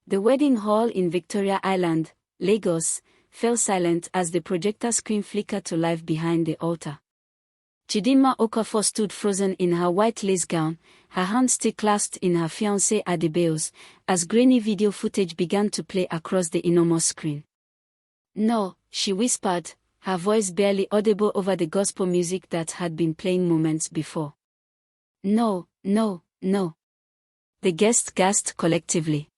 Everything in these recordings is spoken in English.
The wedding hall in Victoria Island, Lagos, fell silent as the projector screen flickered to life behind the altar. Chidinma Okafor stood frozen in her white lace gown, her hands still clasped in her fiancé Adebayo's, as grainy video footage began to play across the enormous screen. "No," she whispered, her voice barely audible over the gospel music that had been playing moments before. "No, no, no." The guests gasped collectively.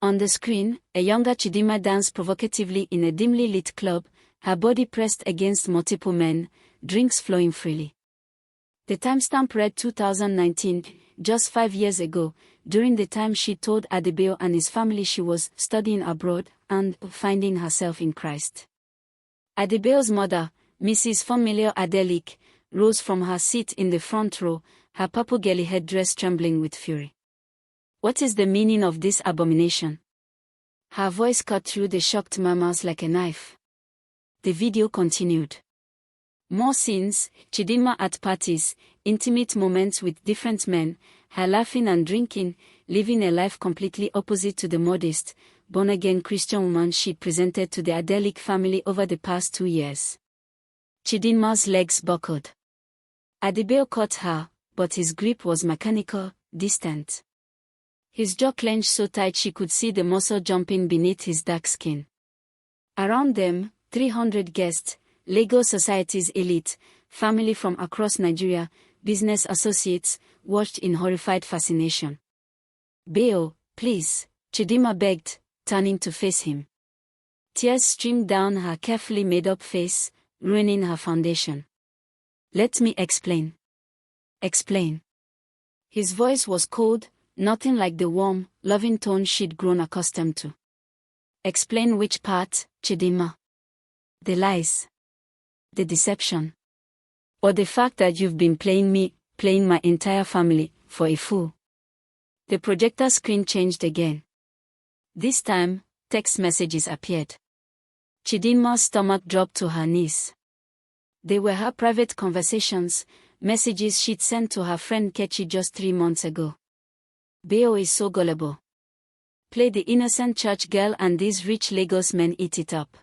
On the screen, a younger Chidinma danced provocatively in a dimly lit club, her body pressed against multiple men, drinks flowing freely. The timestamp read 2019, just 5 years ago, during the time she told Adebayo and his family she was studying abroad and finding herself in Christ. Adebayo's mother, Mrs. Adebayo Adeleke, rose from her seat in the front row, her purple girly headdress trembling with fury. "What is the meaning of this abomination?" Her voice cut through the shocked murmurs like a knife. The video continued. More scenes, Chidinma at parties, intimate moments with different men, her laughing and drinking, living a life completely opposite to the modest, born-again Christian woman she presented to the Adeleke family over the past 2 years. Chidinma's legs buckled. Adebayo caught her, but his grip was mechanical, distant. His jaw clenched so tight she could see the muscle jumping beneath his dark skin. Around them, 300 guests, Lagos society's elite, family from across Nigeria, business associates, watched in horrified fascination. "Bayo, please," Chidinma begged, turning to face him. Tears streamed down her carefully made-up face, ruining her foundation. "Let me explain." "Explain." His voice was cold, nothing like the warm, loving tone she'd grown accustomed to. "Explain which part, Chidinma? The lies? The deception? Or the fact that you've been playing me, playing my entire family, for a fool?" The projector screen changed again. This time, text messages appeared. Chidinma's stomach dropped to her knees. They were her private conversations, messages she'd sent to her friend Kechi just 3 months ago. "Bayo is so gullible. Play the innocent church girl and these rich Lagos men eat it up.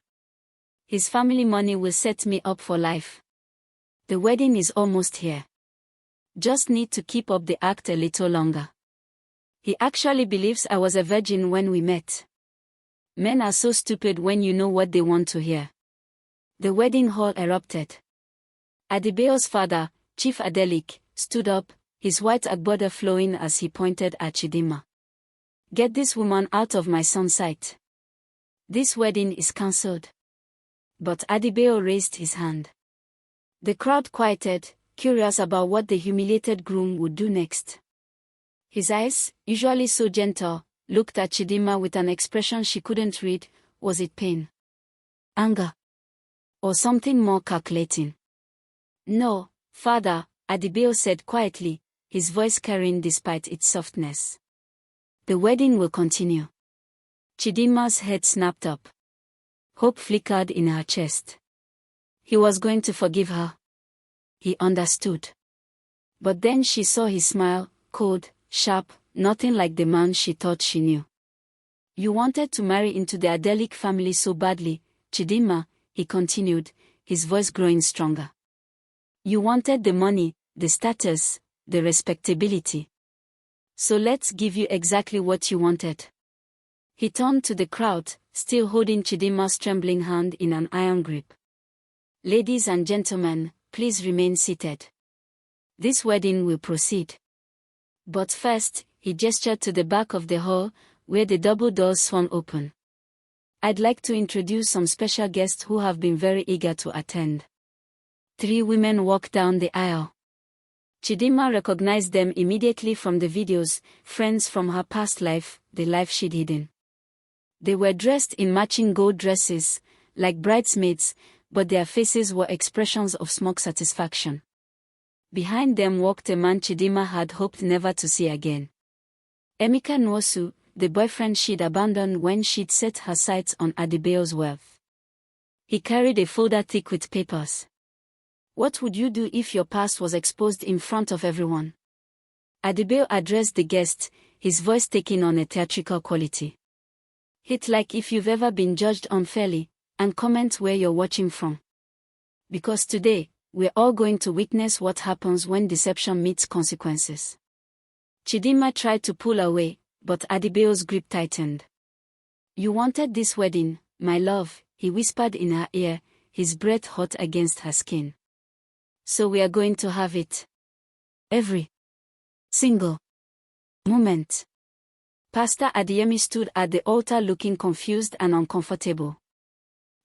His family money will set me up for life. The wedding is almost here. Just need to keep up the act a little longer. He actually believes I was a virgin when we met. Men are so stupid when you know what they want to hear." The wedding hall erupted. Adebayo's father, Chief Adeleke, stood up, his white agbada flowing as he pointed at Chidinma. "Get this woman out of my son's sight. This wedding is cancelled." But Adebayo raised his hand. The crowd quieted, curious about what the humiliated groom would do next. His eyes, usually so gentle, looked at Chidinma with an expression she couldn't read. Was it pain? Anger? Or something more calculating? "No, father," Adebayo said quietly, his voice carrying despite its softness. "The wedding will continue." Chidinma's head snapped up. Hope flickered in her chest. He was going to forgive her. He understood. But then she saw his smile, cold, sharp, nothing like the man she thought she knew. "You wanted to marry into the Adeleke family so badly, Chidinma," he continued, his voice growing stronger. "You wanted the money, the status, the respectability. So let's give you exactly what you wanted." He turned to the crowd, still holding Chidinma's trembling hand in an iron grip. "Ladies and gentlemen, please remain seated. This wedding will proceed. But first," he gestured to the back of the hall, where the double doors swung open. "I'd like to introduce some special guests who have been very eager to attend." 3 women walked down the aisle. Chidinma recognized them immediately from the videos, friends from her past life, the life she'd hidden. They were dressed in matching gold dresses, like bridesmaids, but their faces were expressions of smug satisfaction. Behind them walked a man Chidinma had hoped never to see again. Emeka Nwosu, the boyfriend she'd abandoned when she'd set her sights on Adebayo's wealth. He carried a folder thick with papers. "What would you do if your past was exposed in front of everyone?" Adebayo addressed the guest, his voice taking on a theatrical quality. Hit like if you've ever been judged unfairly, and comment where you're watching from. Because today, we're all going to witness what happens when deception meets consequences. Chidinma tried to pull away, but Adebayo's grip tightened. You wanted this wedding, my love, he whispered in her ear, his breath hot against her skin. So we are going to have it. Every single moment. Pastor Adeyemi stood at the altar looking confused and uncomfortable.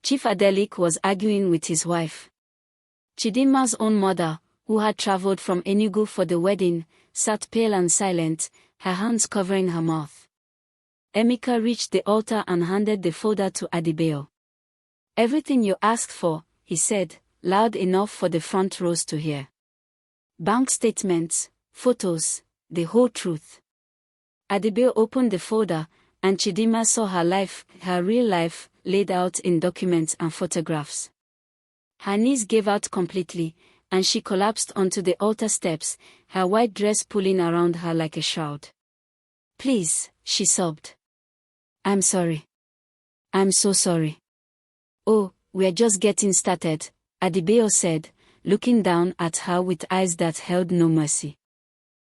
Chief Adeleke was arguing with his wife. Chidinma's own mother, who had traveled from Enugu for the wedding, sat pale and silent, her hands covering her mouth. Emeka reached the altar and handed the folder to Adebayo. Everything you asked for, he said, loud enough for the front rows to hear. Bank statements, photos, the whole truth. Adebayo opened the folder, and Chidinma saw her life, her real life, laid out in documents and photographs. Her knees gave out completely, and she collapsed onto the altar steps, her white dress pulling around her like a shroud. Please, she sobbed. I'm sorry. I'm so sorry. Oh, we're just getting started, Adebayo said, looking down at her with eyes that held no mercy.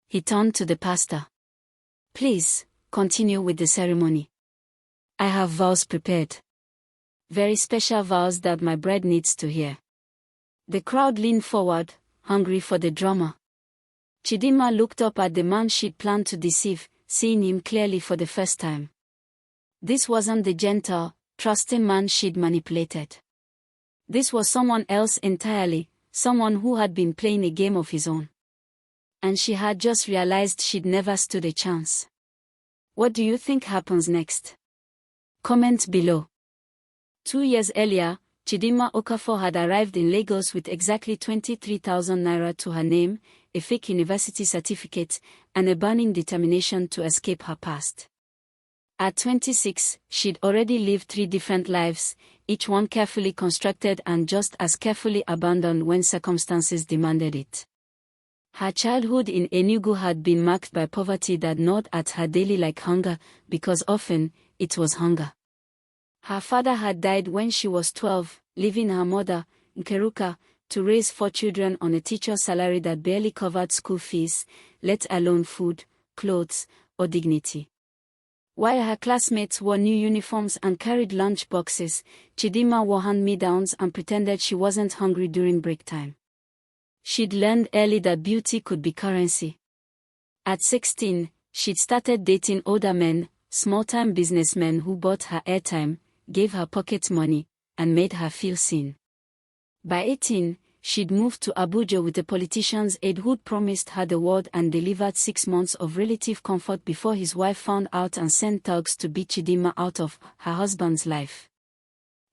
He turned to the pastor. Please, continue with the ceremony. I have vows prepared. Very special vows that my bride needs to hear. The crowd leaned forward, hungry for the drama. Chidinma looked up at the man she'd planned to deceive, seeing him clearly for the first time. This wasn't the gentle, trusting man she'd manipulated. This was someone else entirely, someone who had been playing a game of his own. And she had just realized she'd never stood a chance. What do you think happens next? Comment below. 2 years earlier, Chidinma Okafor had arrived in Lagos with exactly 23,000 naira to her name, a fake university certificate, and a burning determination to escape her past. At 26, she'd already lived 3 different lives, each one carefully constructed and just as carefully abandoned when circumstances demanded it. Her childhood in Enugu had been marked by poverty that gnawed at her daily like hunger, because often, it was hunger. Her father had died when she was 12, leaving her mother, Nkeruka, to raise 4 children on a teacher's salary that barely covered school fees, let alone food, clothes, or dignity. While her classmates wore new uniforms and carried lunch boxes, Chidinma wore hand-me-downs and pretended she wasn't hungry during break time. She'd learned early that beauty could be currency. At 16, she'd started dating older men, small-time businessmen who bought her airtime, gave her pocket money, and made her feel seen. By 18, she'd moved to Abuja with a politician's aide who'd promised her the world and delivered 6 months of relative comfort before his wife found out and sent thugs to beat Chidinma out of her husband's life.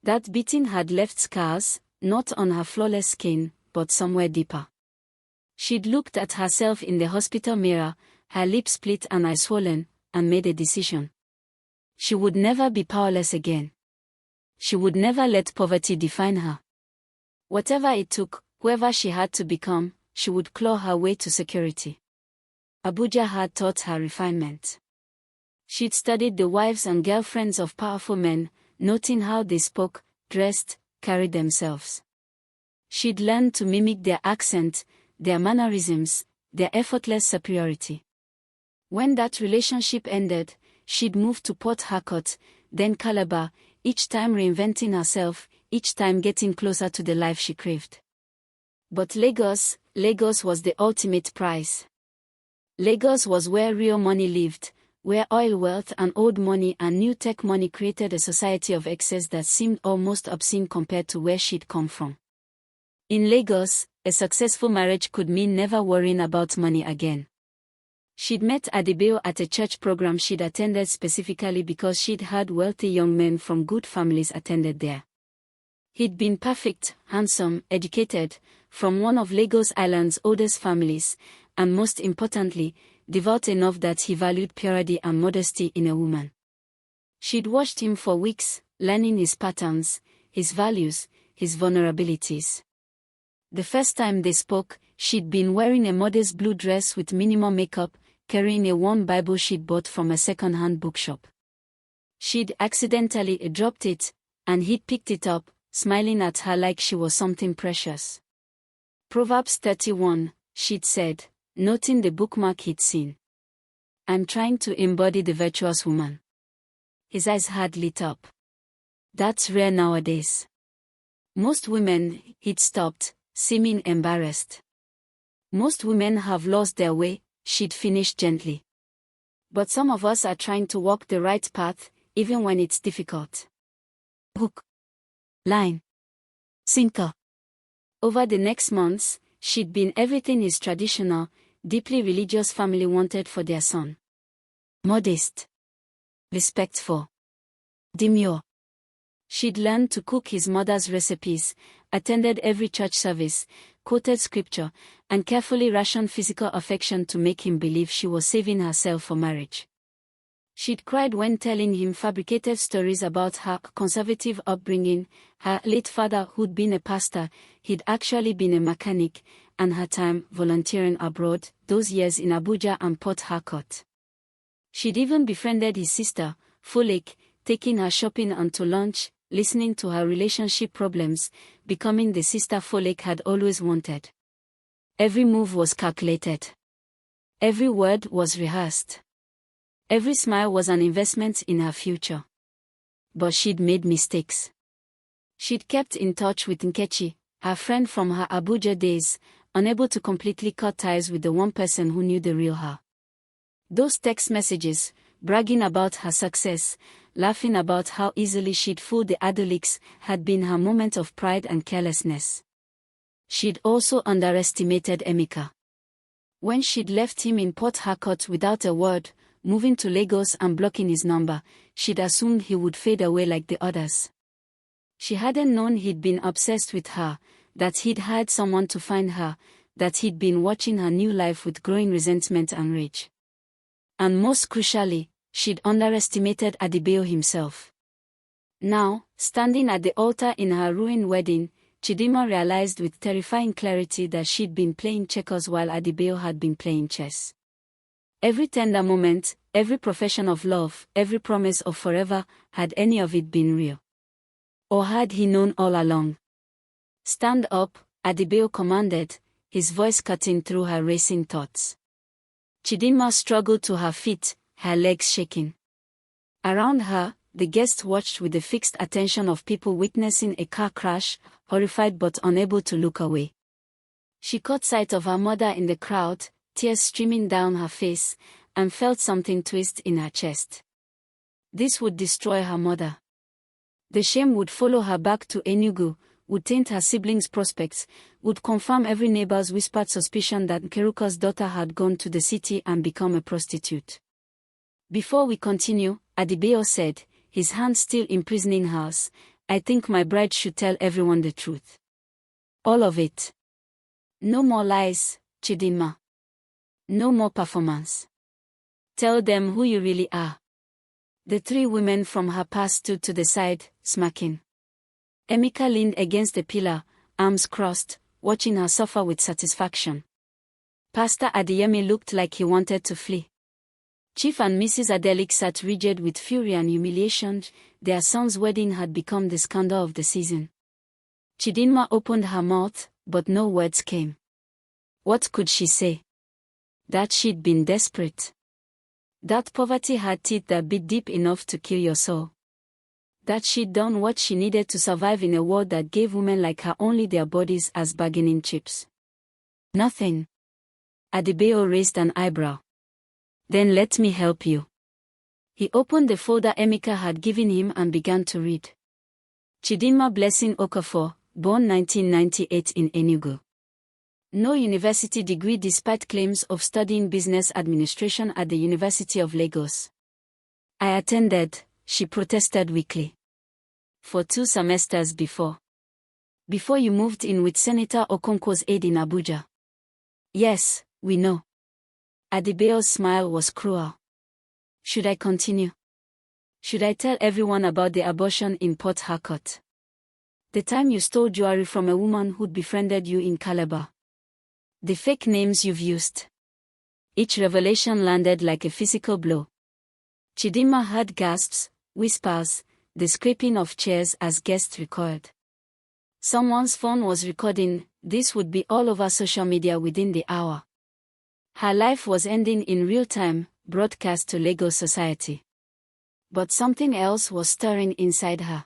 That beating had left scars, not on her flawless skin, but somewhere deeper. She'd looked at herself in the hospital mirror, her lips split and eyes swollen, and made a decision. She would never be powerless again. She would never let poverty define her. Whatever it took, whoever she had to become, she would claw her way to security. Abuja had taught her refinement. She'd studied the wives and girlfriends of powerful men, noting how they spoke, dressed, carried themselves. She'd learned to mimic their accent, their mannerisms, their effortless superiority. When that relationship ended, she'd moved to Port Harcourt, then Calabar, each time reinventing herself, each time getting closer to the life she craved. But Lagos was the ultimate prize. Lagos was where real money lived, where oil wealth and old money and new tech money created a society of excess that seemed almost obscene compared to where she'd come from. In Lagos, a successful marriage could mean never worrying about money again. She'd met Adebayo at a church program she'd attended specifically because she'd heard wealthy young men from good families attended there. He'd been perfect, handsome, educated, from one of Lagos Island's oldest families, and most importantly, devout enough that he valued purity and modesty in a woman. She'd watched him for weeks, learning his patterns, his values, his vulnerabilities. The first time they spoke, she'd been wearing a modest blue dress with minimal makeup, carrying a worn Bible she'd bought from a second-hand bookshop. She'd accidentally dropped it, and he'd picked it up, smiling at her like she was something precious. Proverbs 31, she'd said, noting the bookmark he'd seen. I'm trying to embody the virtuous woman. His eyes had lit up. That's rare nowadays. Most women, he'd stopped, seeming embarrassed. Most women have lost their way, she'd finished gently. But some of us are trying to walk the right path, even when it's difficult. Hook. Line. Sinker. Over the next months, she'd been everything his traditional, deeply religious family wanted for their son. Modest. Respectful. Demure. She'd learned to cook his mother's recipes, attended every church service, quoted scripture, and carefully rationed physical affection to make him believe she was saving herself for marriage. She'd cried when telling him fabricated stories about her conservative upbringing, her late father who'd been a pastor, he'd actually been a mechanic, and her time volunteering abroad, those years in Abuja and Port Harcourt. She'd even befriended his sister, Folake, taking her shopping and to lunch, listening to her relationship problems, becoming the sister Folake had always wanted. Every move was calculated. Every word was rehearsed. Every smile was an investment in her future. But she'd made mistakes. She'd kept in touch with Nkechi, her friend from her Abuja days, unable to completely cut ties with the one person who knew the real her. Those text messages, bragging about her success, laughing about how easily she'd fooled the Adelekes, had been her moment of pride and carelessness. She'd also underestimated Emeka. When she'd left him in Port Harcourt without a word, moving to Lagos and blocking his number, she'd assumed he would fade away like the others. She hadn't known he'd been obsessed with her, that he'd hired someone to find her, that he'd been watching her new life with growing resentment and rage. And most crucially, she'd underestimated Adebayo himself. Now, standing at the altar in her ruined wedding, Chidinma realized with terrifying clarity that she'd been playing checkers while Adebayo had been playing chess. Every tender moment, every profession of love, every promise of forever, had any of it been real? Or had he known all along? Stand up, Adebayo commanded, his voice cutting through her racing thoughts. Chidinma struggled to her feet, her legs shaking. Around her, the guests watched with the fixed attention of people witnessing a car crash, horrified but unable to look away. She caught sight of her mother in the crowd, tears streaming down her face, and felt something twist in her chest. This would destroy her mother. The shame would follow her back to Enugu, would taint her siblings' prospects, would confirm every neighbor's whispered suspicion that Nkeruka's daughter had gone to the city and become a prostitute. Before we continue, Adebayo said, his hand still imprisoning hers, I think my bride should tell everyone the truth. All of it. No more lies, Chidinma. No more performance. Tell them who you really are. The three women from her past stood to the side, smirking. Emeka leaned against a pillar, arms crossed, watching her suffer with satisfaction. Pastor Adeyemi looked like he wanted to flee. Chief and Mrs. Adeleke sat rigid with fury and humiliation. Their son's wedding had become the scandal of the season. Chidinma opened her mouth, but no words came. What could she say? That she'd been desperate. That poverty had teeth that bit deep enough to kill your soul. That she'd done what she needed to survive in a world that gave women like her only their bodies as bargaining chips. Nothing. Adebayo raised an eyebrow. Then let me help you. He opened the folder Emeka had given him and began to read. Chidinma Blessing Okafor, born 1998 in Enugu. No university degree despite claims of studying business administration at the University of Lagos. I attended, she protested weakly. For 2 semesters before. Before you moved in with Senator Okonkwo's aide in Abuja. Yes, we know. Adebayo's smile was cruel. Should I continue? Should I tell everyone about the abortion in Port Harcourt? The time you stole jewelry from a woman who'd befriended you in Calabar? The fake names you've used. Each revelation landed like a physical blow. Chidinma heard gasps, whispers, the scraping of chairs as guests recoiled. Someone's phone was recording. This would be all over social media within the hour. Her life was ending in real time, broadcast to Lagos society. But something else was stirring inside her.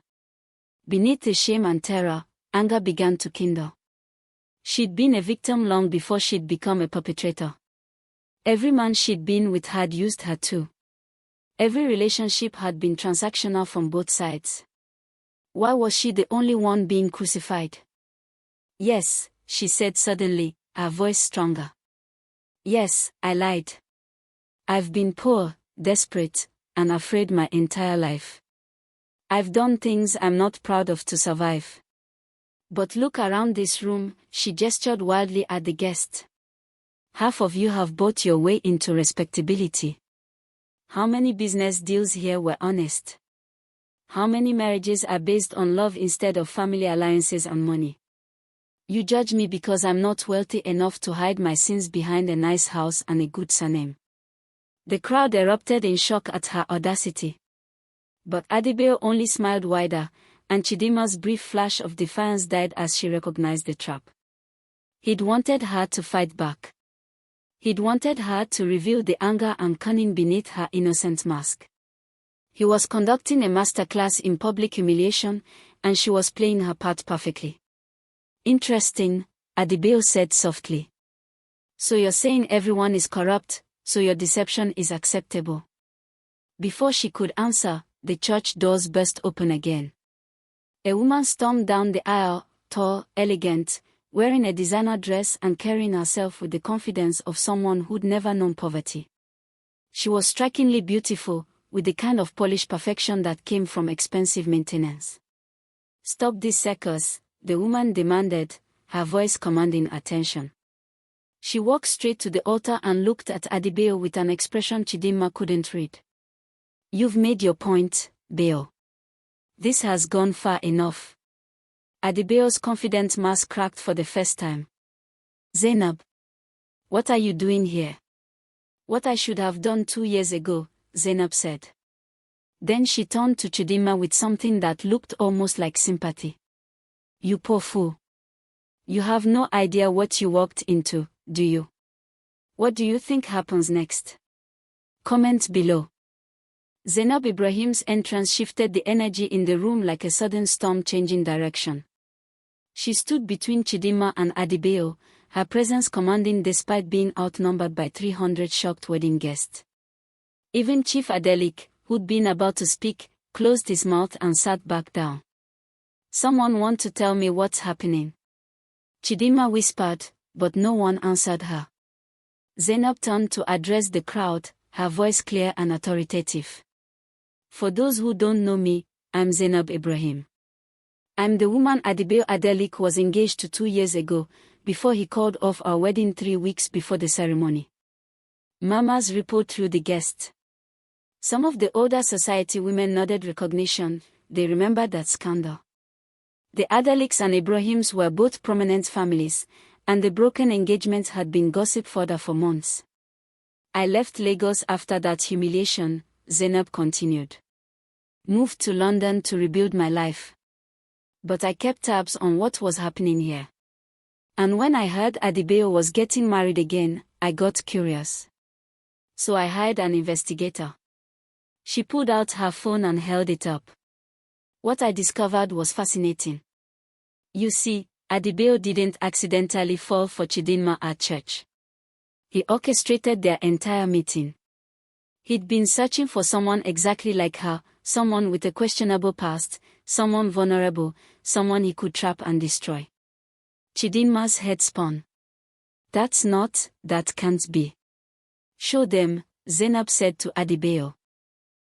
Beneath the shame and terror, anger began to kindle. She'd been a victim long before she'd become a perpetrator. Every man she'd been with had used her too. Every relationship had been transactional from both sides. Why was she the only one being crucified? Yes, she said suddenly, her voice stronger. Yes, I lied. I've been poor, desperate, and afraid my entire life. I've done things I'm not proud of to survive. But look around this room, she gestured wildly at the guests. Half of you have bought your way into respectability. How many business deals here were honest? How many marriages are based on love instead of family alliances and money? You judge me because I'm not wealthy enough to hide my sins behind a nice house and a good surname. The crowd erupted in shock at her audacity. But Adebayo only smiled wider, and Chidinma's brief flash of defiance died as she recognized the trap. He'd wanted her to fight back. He'd wanted her to reveal the anger and cunning beneath her innocent mask. He was conducting a masterclass in public humiliation, and she was playing her part perfectly. Interesting, Adebayo said softly. So you're saying everyone is corrupt, so your deception is acceptable. Before she could answer, the church doors burst open again. A woman stormed down the aisle, tall, elegant, wearing a designer dress and carrying herself with the confidence of someone who'd never known poverty. She was strikingly beautiful, with the kind of polished perfection that came from expensive maintenance. Stop this circus, the woman demanded, her voice commanding attention. She walked straight to the altar and looked at Adebayo with an expression Chidinma couldn't read. You've made your point, Bayo. This has gone far enough. Adebayo's confident mask cracked for the first time. Zainab. What are you doing here? What I should have done 2 years ago, Zainab said. Then she turned to Chidinma with something that looked almost like sympathy. You poor fool. You have no idea what you walked into, do you? What do you think happens next? Comment below. Zainab Ibrahim's entrance shifted the energy in the room like a sudden storm changing direction. She stood between Chidinma and Adebayo, her presence commanding despite being outnumbered by 300 shocked wedding guests. Even Chief Adeleke, who'd been about to speak, closed his mouth and sat back down. Someone want to tell me what's happening? Chidinma whispered, but no one answered her. Zainab turned to address the crowd, her voice clear and authoritative. For those who don't know me, I'm Zainab Ibrahim. I'm the woman Adebayo Adeleke was engaged to 2 years ago, before he called off our wedding 3 weeks before the ceremony. Murmurs rippled through the guests. Some of the older society women nodded recognition, they remembered that scandal. The Adelekes and Ibrahims were both prominent families, and the broken engagement had been gossip fodder for months. I left Lagos after that humiliation, Zainab continued. Moved to London to rebuild my life. But I kept tabs on what was happening here. And when I heard Adebayo was getting married again, I got curious. So I hired an investigator. She pulled out her phone and held it up. What I discovered was fascinating. You see, Adebayo didn't accidentally fall for Chidinma at church. He orchestrated their entire meeting. He'd been searching for someone exactly like her, someone with a questionable past, someone vulnerable, someone he could trap and destroy. Chidinma's head spun. That can't be. Show them, Zainab said to Adebayo.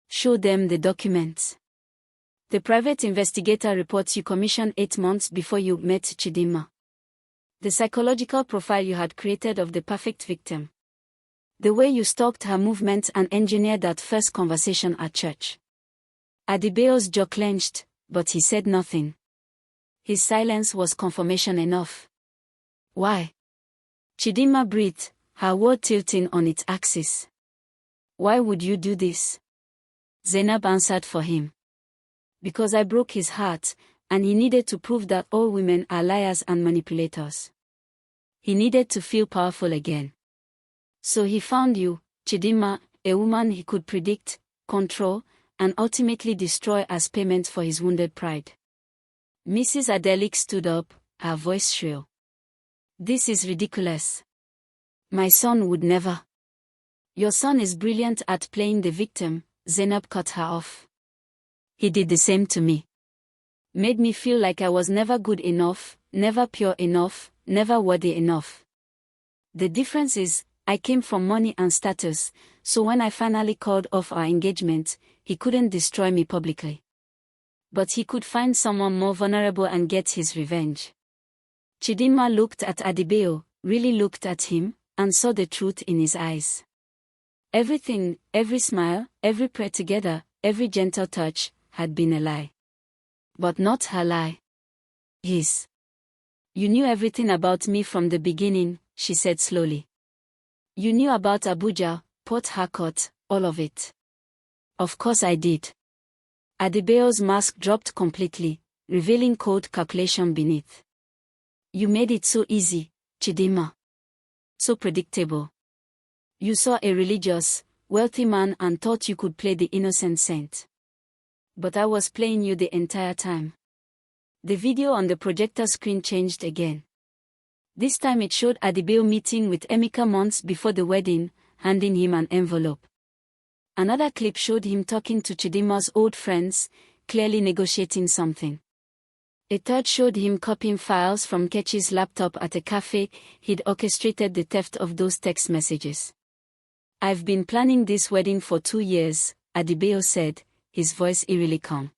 Show them the documents. The private investigator reports you commissioned 8 months before you met Chidinma. The psychological profile you had created of the perfect victim. The way you stalked her movements and engineered that first conversation at church. Adebayo's jaw clenched, but he said nothing. His silence was confirmation enough. Why? Chidinma breathed, her world tilting on its axis. Why would you do this? Zainab answered for him. Because I broke his heart, and he needed to prove that all women are liars and manipulators. He needed to feel powerful again. So he found you, Chidinma, a woman he could predict, control, and ultimately destroy as payment for his wounded pride. Mrs. Adeleke stood up, her voice shrill. This is ridiculous. My son would never. Your son is brilliant at playing the victim, Zainab cut her off. He did the same to me. Made me feel like I was never good enough, never pure enough, never worthy enough. The difference is, I came from money and status, so when I finally called off our engagement, he couldn't destroy me publicly. But he could find someone more vulnerable and get his revenge. Chidinma looked at Adebayo, really looked at him, and saw the truth in his eyes. Everything, every smile, every prayer together, every gentle touch, had been a lie. But not her lie. His. You knew everything about me from the beginning, she said slowly. You knew about Abuja, Port Harcourt, all of it. Of course I did. Adebayo's mask dropped completely, revealing cold calculation beneath. You made it so easy, Chidinma. So predictable. You saw a religious, wealthy man and thought you could play the innocent saint. But I was playing you the entire time. The video on the projector screen changed again. This time it showed Adebayo meeting with Emeka months before the wedding, handing him an envelope. Another clip showed him talking to Chidinma's old friends, clearly negotiating something. A third showed him copying files from Kechi's laptop at a cafe. He'd orchestrated the theft of those text messages. I've been planning this wedding for 2 years, Adebayo said, his voice eerily calm.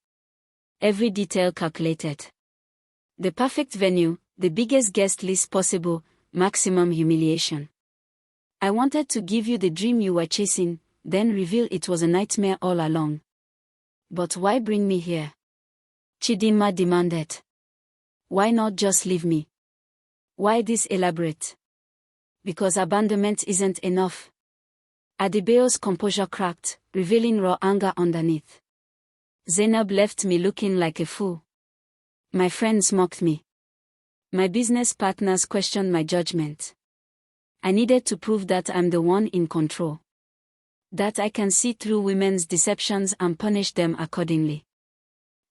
Every detail calculated. The perfect venue, the biggest guest list possible, maximum humiliation. I wanted to give you the dream you were chasing, then reveal it was a nightmare all along. But why bring me here? Chidinma demanded. Why not just leave me? Why this elaborate? Because abandonment isn't enough. Adebayo's composure cracked, revealing raw anger underneath. Zainab left me looking like a fool. My friends mocked me. My business partners questioned my judgment. I needed to prove that I'm the one in control. That I can see through women's deceptions and punish them accordingly.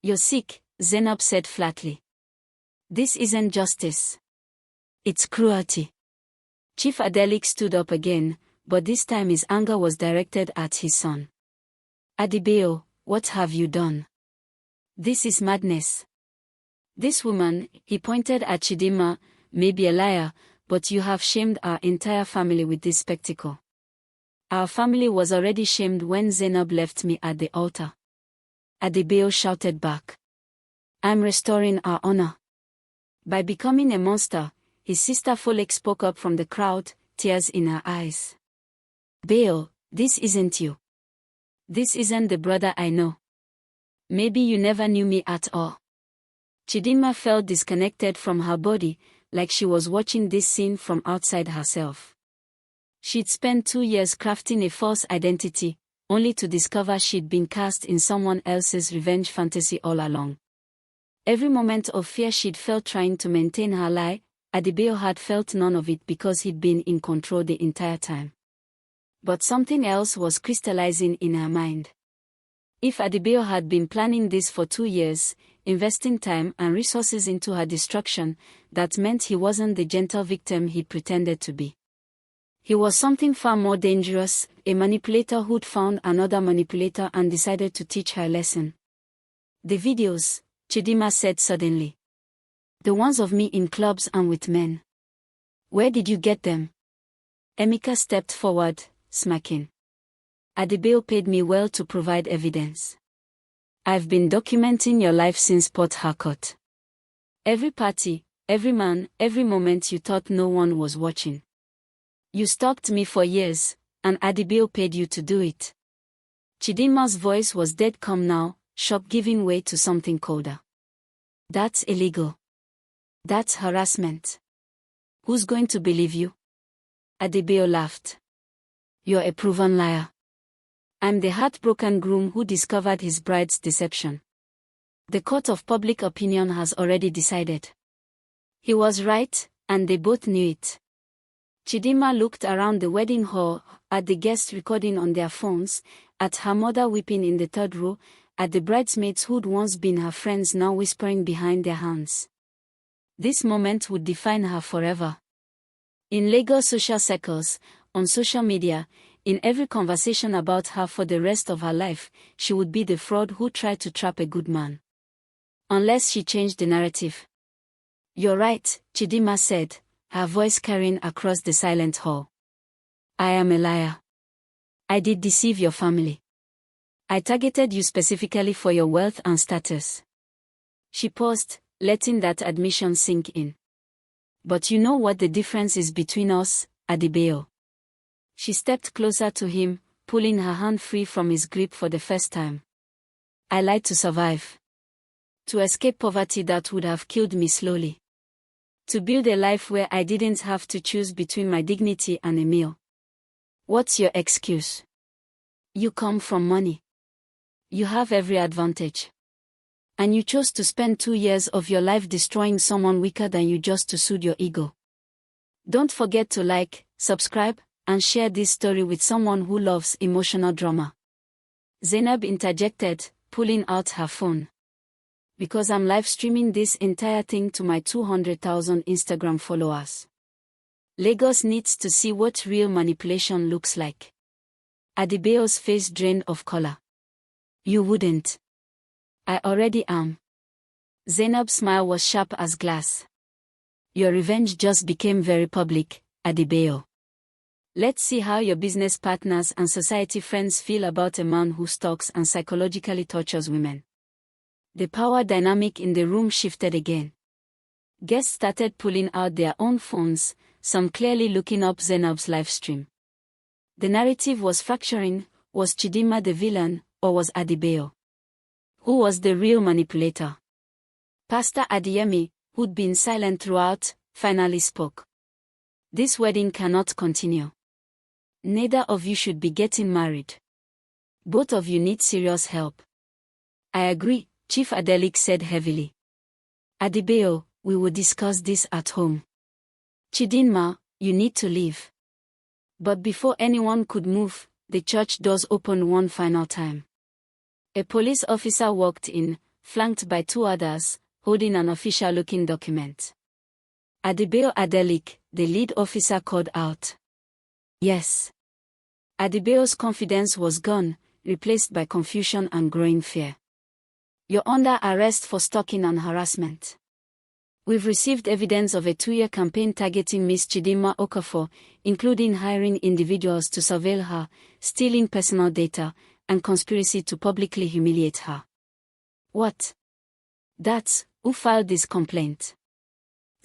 You're sick, Zainab said flatly. This isn't justice. It's cruelty. Chief Adeleke stood up again, but this time his anger was directed at his son. Adebayo, what have you done? This is madness. This woman, he pointed at Chidinma, may be a liar, but you have shamed our entire family with this spectacle. Our family was already shamed when Zainab left me at the altar. Adebayo shouted back. I'm restoring our honor. By becoming a monster, his sister Folek spoke up from the crowd, tears in her eyes. Bayo, this isn't you. This isn't the brother I know. Maybe you never knew me at all. Chidinma felt disconnected from her body, like she was watching this scene from outside herself. She'd spent 2 years crafting a false identity, only to discover she'd been cast in someone else's revenge fantasy all along. Every moment of fear she'd felt trying to maintain her lie, Adebayo had felt none of it because he'd been in control the entire time. But something else was crystallizing in her mind. If Adebayo had been planning this for 2 years, investing time and resources into her destruction, that meant he wasn't the gentle victim he pretended to be. He was something far more dangerous, a manipulator who'd found another manipulator and decided to teach her a lesson. The videos, Chidinma said suddenly. The ones of me in clubs and with men. Where did you get them? Emeka stepped forward, smacking. Adebayo paid me well to provide evidence. I've been documenting your life since Port Harcourt. Every party, every man, every moment you thought no one was watching. You stalked me for years, and Adebayo paid you to do it. Chidinma's voice was dead calm now, shock giving way to something colder. That's illegal. That's harassment. Who's going to believe you? Adebayo laughed. You're a proven liar. I'm the heartbroken groom who discovered his bride's deception. The court of public opinion has already decided. He was right, and they both knew it. Chidinma looked around the wedding hall, at the guests recording on their phones, at her mother weeping in the third row, at the bridesmaids who'd once been her friends now whispering behind their hands. This moment would define her forever. In Lagos social circles, on social media, in every conversation about her for the rest of her life, she would be the fraud who tried to trap a good man. Unless she changed the narrative. You're right, Chidinma said, her voice carrying across the silent hall. I am a liar. I did deceive your family. I targeted you specifically for your wealth and status. She paused, letting that admission sink in. But you know what the difference is between us, Adebayo? She stepped closer to him, pulling her hand free from his grip for the first time. I lied to survive. To escape poverty that would have killed me slowly. To build a life where I didn't have to choose between my dignity and a meal. What's your excuse? You come from money. You have every advantage. And you chose to spend 2 years of your life destroying someone weaker than you just to soothe your ego. Don't forget to like, subscribe, and share this story with someone who loves emotional drama. Zainab interjected, pulling out her phone. Because I'm live streaming this entire thing to my 200,000 Instagram followers. Lagos needs to see what real manipulation looks like. Adebayo's face drained of color. You wouldn't. I already am. Zainab's smile was sharp as glass. Your revenge just became very public, Adebayo. Let's see how your business partners and society friends feel about a man who stalks and psychologically tortures women. The power dynamic in the room shifted again. Guests started pulling out their own phones, some clearly looking up Zainab's live stream. The narrative was fracturing. Was Chidinma the villain, or was Adebayo? Who was the real manipulator? Pastor Adeyemi, who'd been silent throughout, finally spoke. This wedding cannot continue. Neither of you should be getting married. Both of you need serious help. I agree, Chief Adeleke said heavily. Adebayo, we will discuss this at home. Chidinma, you need to leave. But before anyone could move, the church doors opened one final time. A police officer walked in, flanked by 2 others, holding an official-looking document. Adebayo Adeleke, the lead officer, called out. Yes. Adebayo's confidence was gone, replaced by confusion and growing fear. You're under arrest for stalking and harassment. We've received evidence of a 2-year campaign targeting Miss Chidinma Okafor, including hiring individuals to surveil her, stealing personal data, and conspiracy to publicly humiliate her. What? That's who filed this complaint.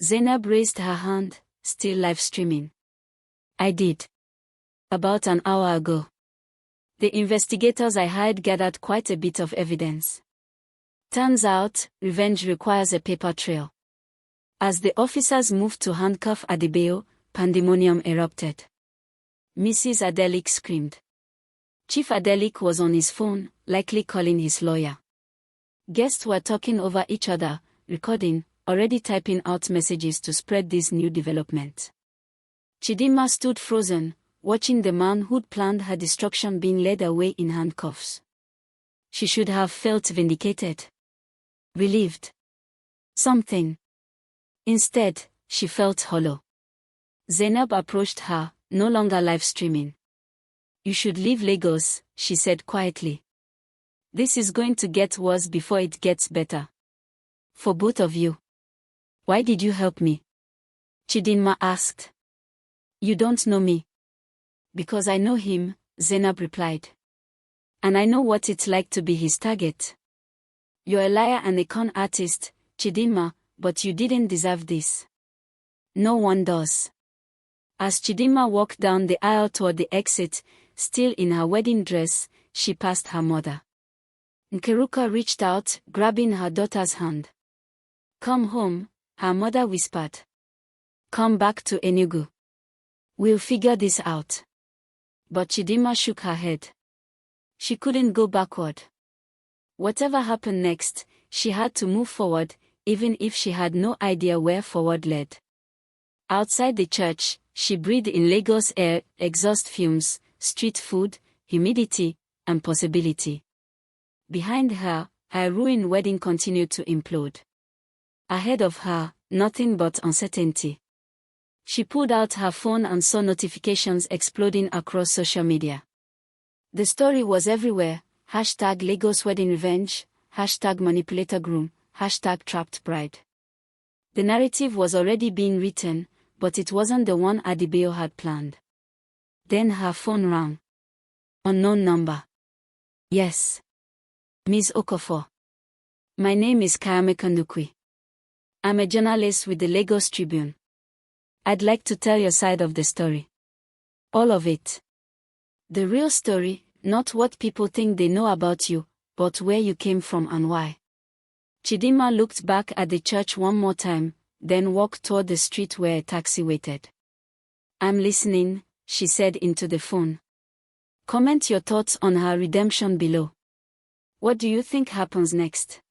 Zainab raised her hand, still live streaming. I did. About an hour ago. The investigators I hired gathered quite a bit of evidence. Turns out, revenge requires a paper trail. As the officers moved to handcuff Adebayo, pandemonium erupted. Mrs. Adeleke screamed. Chief Adeleke was on his phone, likely calling his lawyer. Guests were talking over each other, recording, already typing out messages to spread this new development. Chidinma stood frozen, watching the man who'd planned her destruction being led away in handcuffs. She should have felt vindicated. Relieved. Something. Instead, she felt hollow. Zainab approached her, no longer live streaming. You should leave Lagos, she said quietly. This is going to get worse before it gets better. For both of you. Why did you help me? Chidinma asked. You don't know me. Because I know him, Zainab replied. And I know what it's like to be his target. You're a liar and a con artist, Chidinma, but you didn't deserve this. No one does. As Chidinma walked down the aisle toward the exit, still in her wedding dress, she passed her mother. Nkeruka reached out, grabbing her daughter's hand. Come home, her mother whispered. Come back to Enugu. We'll figure this out. But Chidinma shook her head. She couldn't go backward. Whatever happened next, she had to move forward, even if she had no idea where forward led. Outside the church, she breathed in Lagos air, exhaust fumes, street food, humidity, and possibility. Behind her, her ruined wedding continued to implode. Ahead of her, nothing but uncertainty. She pulled out her phone and saw notifications exploding across social media. The story was everywhere: #Lagos Wedding Revenge, #Manipulator Groom, #Trapped Bride. The narrative was already being written, but it wasn't the one Adebayo had planned. Then her phone rang. Unknown number. Yes. Ms. Okafor. My name is Chidinma. I'm a journalist with the Lagos Tribune. I'd like to tell your side of the story. All of it. The real story, not what people think they know about you, but where you came from and why. Chidinma looked back at the church one more time, then walked toward the street where a taxi waited. I'm listening, she said into the phone. Comment your thoughts on her redemption below. What do you think happens next?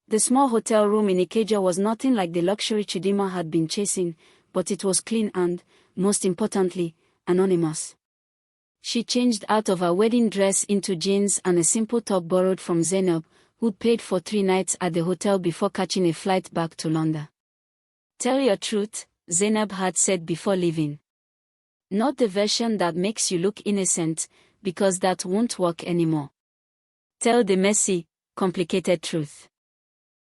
The small hotel room in Ikeja was nothing like the luxury Chidinma had been chasing, but it was clean and, most importantly, anonymous. She changed out of her wedding dress into jeans and a simple top borrowed from Zainab, who'd paid for 3 nights at the hotel before catching a flight back to London. Tell your truth, Zainab had said before leaving. Not the version that makes you look innocent, because that won't work anymore. Tell the messy, complicated truth.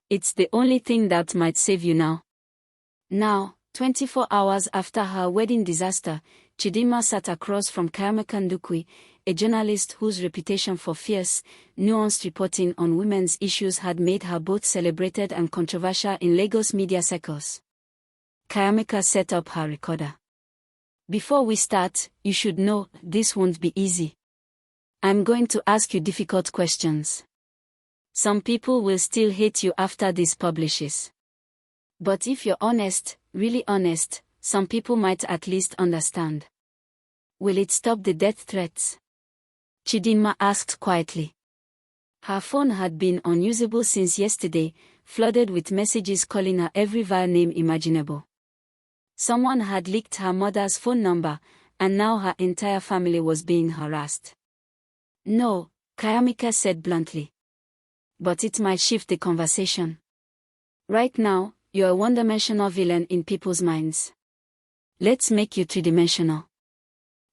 It's the only thing that might save you now. Now, 24 hours after her wedding disaster, Chidinma sat across from Chidinma, a journalist whose reputation for fierce, nuanced reporting on women's issues had made her both celebrated and controversial in Lagos media circles. Chidinma set up her recorder. Before we start, you should know, this won't be easy. I'm going to ask you difficult questions. Some people will still hate you after this publishes. But if you're honest, really honest, some people might at least understand. Will it stop the death threats? Chidinma asked quietly. Her phone had been unusable since yesterday, flooded with messages calling her every vile name imaginable. Someone had leaked her mother's phone number, and now her entire family was being harassed. No, Chidinma said bluntly. But it might shift the conversation. Right now, you're a one-dimensional villain in people's minds. Let's make you three-dimensional.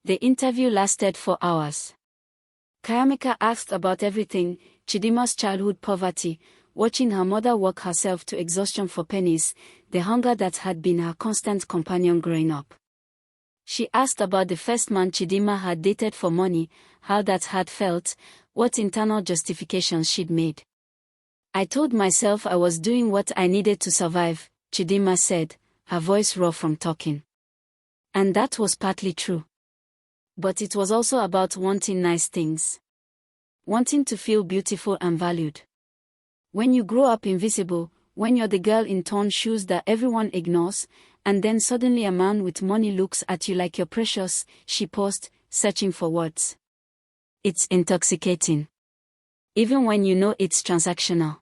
The interview lasted 4 hours. Chidinma asked about everything: Chidinma's childhood poverty, watching her mother work herself to exhaustion for pennies, the hunger that had been her constant companion growing up. She asked about the first man Chidinma had dated for money, how that had felt, what internal justifications she'd made. I told myself I was doing what I needed to survive, Chidinma said, her voice raw from talking. And that was partly true. But it was also about wanting nice things. Wanting to feel beautiful and valued. When you grow up invisible, when you're the girl in torn shoes that everyone ignores, and then suddenly a man with money looks at you like you're precious, she paused, searching for words. It's intoxicating. Even when you know it's transactional.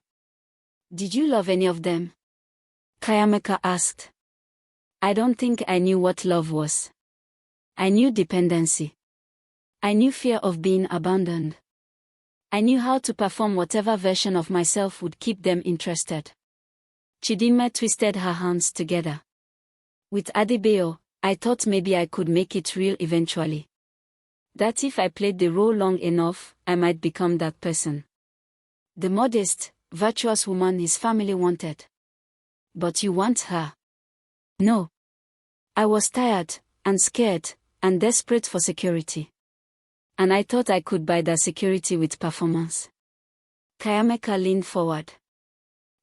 Did you love any of them? Chidinma asked. I don't think I knew what love was. I knew dependency. I knew fear of being abandoned. I knew how to perform whatever version of myself would keep them interested. Chidinma twisted her hands together. With Adebayo, I thought maybe I could make it real eventually. That if I played the role long enough, I might become that person. The modest, virtuous woman his family wanted. But you want her? No. I was tired, and scared, and desperate for security. And I thought I could buy that security with performance. Chidinma leaned forward.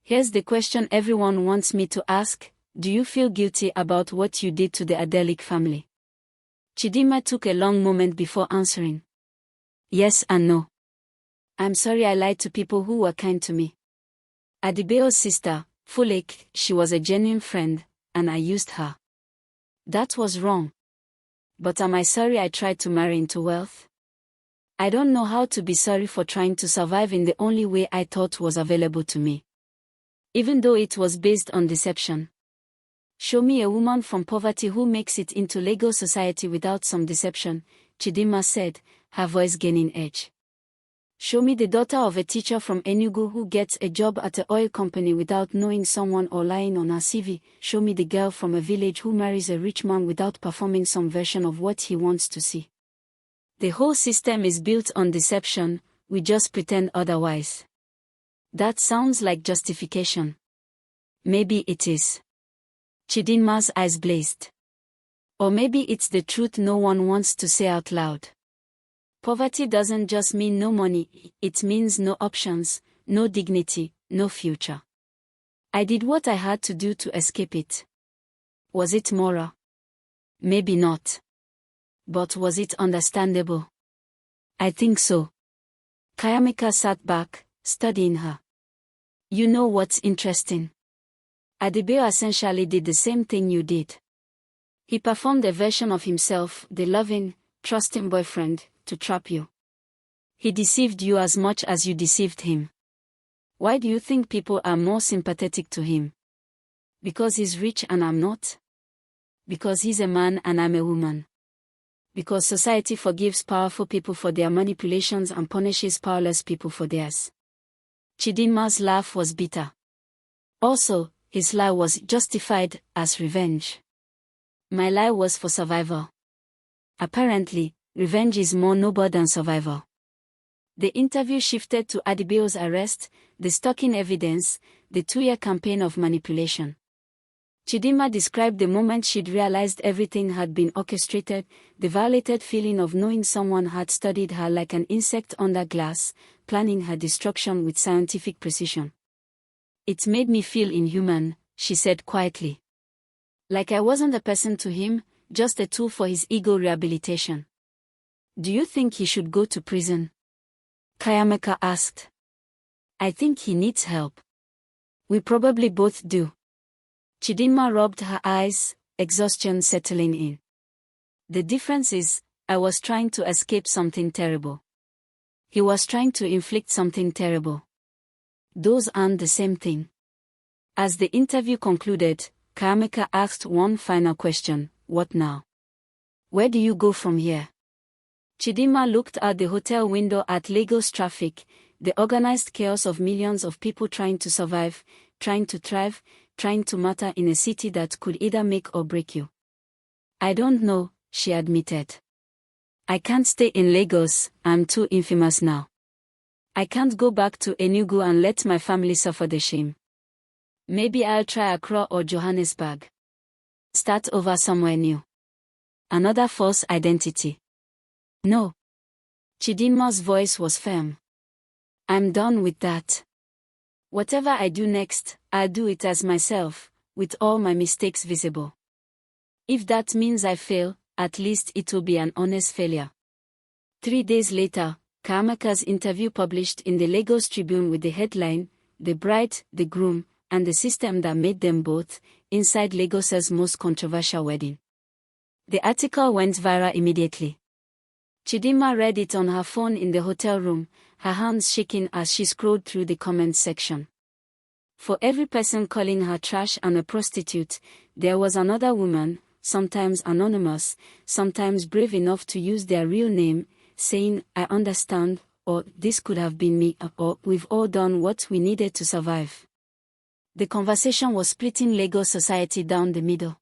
Here's the question everyone wants me to ask: do you feel guilty about what you did to the Adeleke family? Chidinma took a long moment before answering. Yes and no. I'm sorry I lied to people who were kind to me. Adebayo's sister, Flickered, she was a genuine friend, and I used her. That was wrong. But am I sorry I tried to marry into wealth? I don't know how to be sorry for trying to survive in the only way I thought was available to me. Even though it was based on deception. Show me a woman from poverty who makes it into Lagos society without some deception, Chidinma said, her voice gaining edge. Show me the daughter of a teacher from Enugu who gets a job at an oil company without knowing someone or lying on her CV. Show me the girl from a village who marries a rich man without performing some version of what he wants to see. The whole system is built on deception, we just pretend otherwise. That sounds like justification. Maybe it is. Chidinma's eyes blazed. Or maybe it's the truth no one wants to say out loud. Poverty doesn't just mean no money, it means no options, no dignity, no future. I did what I had to do to escape it. Was it moral? Maybe not. But was it understandable? I think so. Kayamika sat back, studying her. You know what's interesting? Adebayo essentially did the same thing you did. He performed a version of himself, the loving, trusting boyfriend, to trap you. He deceived you as much as you deceived him. Why do you think people are more sympathetic to him? Because he's rich and I'm not? Because he's a man and I'm a woman? Because society forgives powerful people for their manipulations and punishes powerless people for theirs? Chidinma's laugh was bitter. Also, his lie was justified as revenge. My lie was for survival. Apparently, revenge is more noble than survival. The interview shifted to Adebayo's arrest, the stalking evidence, the 2-year campaign of manipulation. Chidinma described the moment she'd realized everything had been orchestrated, the violated feeling of knowing someone had studied her like an insect under glass, planning her destruction with scientific precision. It made me feel inhuman, she said quietly. Like I wasn't a person to him, just a tool for his ego rehabilitation. Do you think he should go to prison? Kayamika asked. I think he needs help. We probably both do. Chidinma rubbed her eyes, exhaustion settling in. The difference is, I was trying to escape something terrible. He was trying to inflict something terrible. Those aren't the same thing. As the interview concluded, Kayamika asked one final question, what now? Where do you go from here? Chidinma looked out the hotel window at Lagos traffic, the organized chaos of millions of people trying to survive, trying to thrive, trying to matter in a city that could either make or break you. I don't know, she admitted. I can't stay in Lagos, I'm too infamous now. I can't go back to Enugu and let my family suffer the shame. Maybe I'll try Accra or Johannesburg. Start over somewhere new. Another false identity. No. Chidinma's voice was firm. I'm done with that. Whatever I do next, I'll do it as myself, with all my mistakes visible. If that means I fail, at least it will be an honest failure. 3 days later, Kayamika's interview published in the Lagos Tribune with the headline, The Bride, the Groom, and the System That Made Them Both, Inside Lagos's Most Controversial Wedding. The article went viral immediately. Chidinma read it on her phone in the hotel room, her hands shaking as she scrolled through the comments section. For every person calling her trash and a prostitute, there was another woman, sometimes anonymous, sometimes brave enough to use their real name, saying, I understand, or this could have been me, or we've all done what we needed to survive. The conversation was splitting Lagos society down the middle.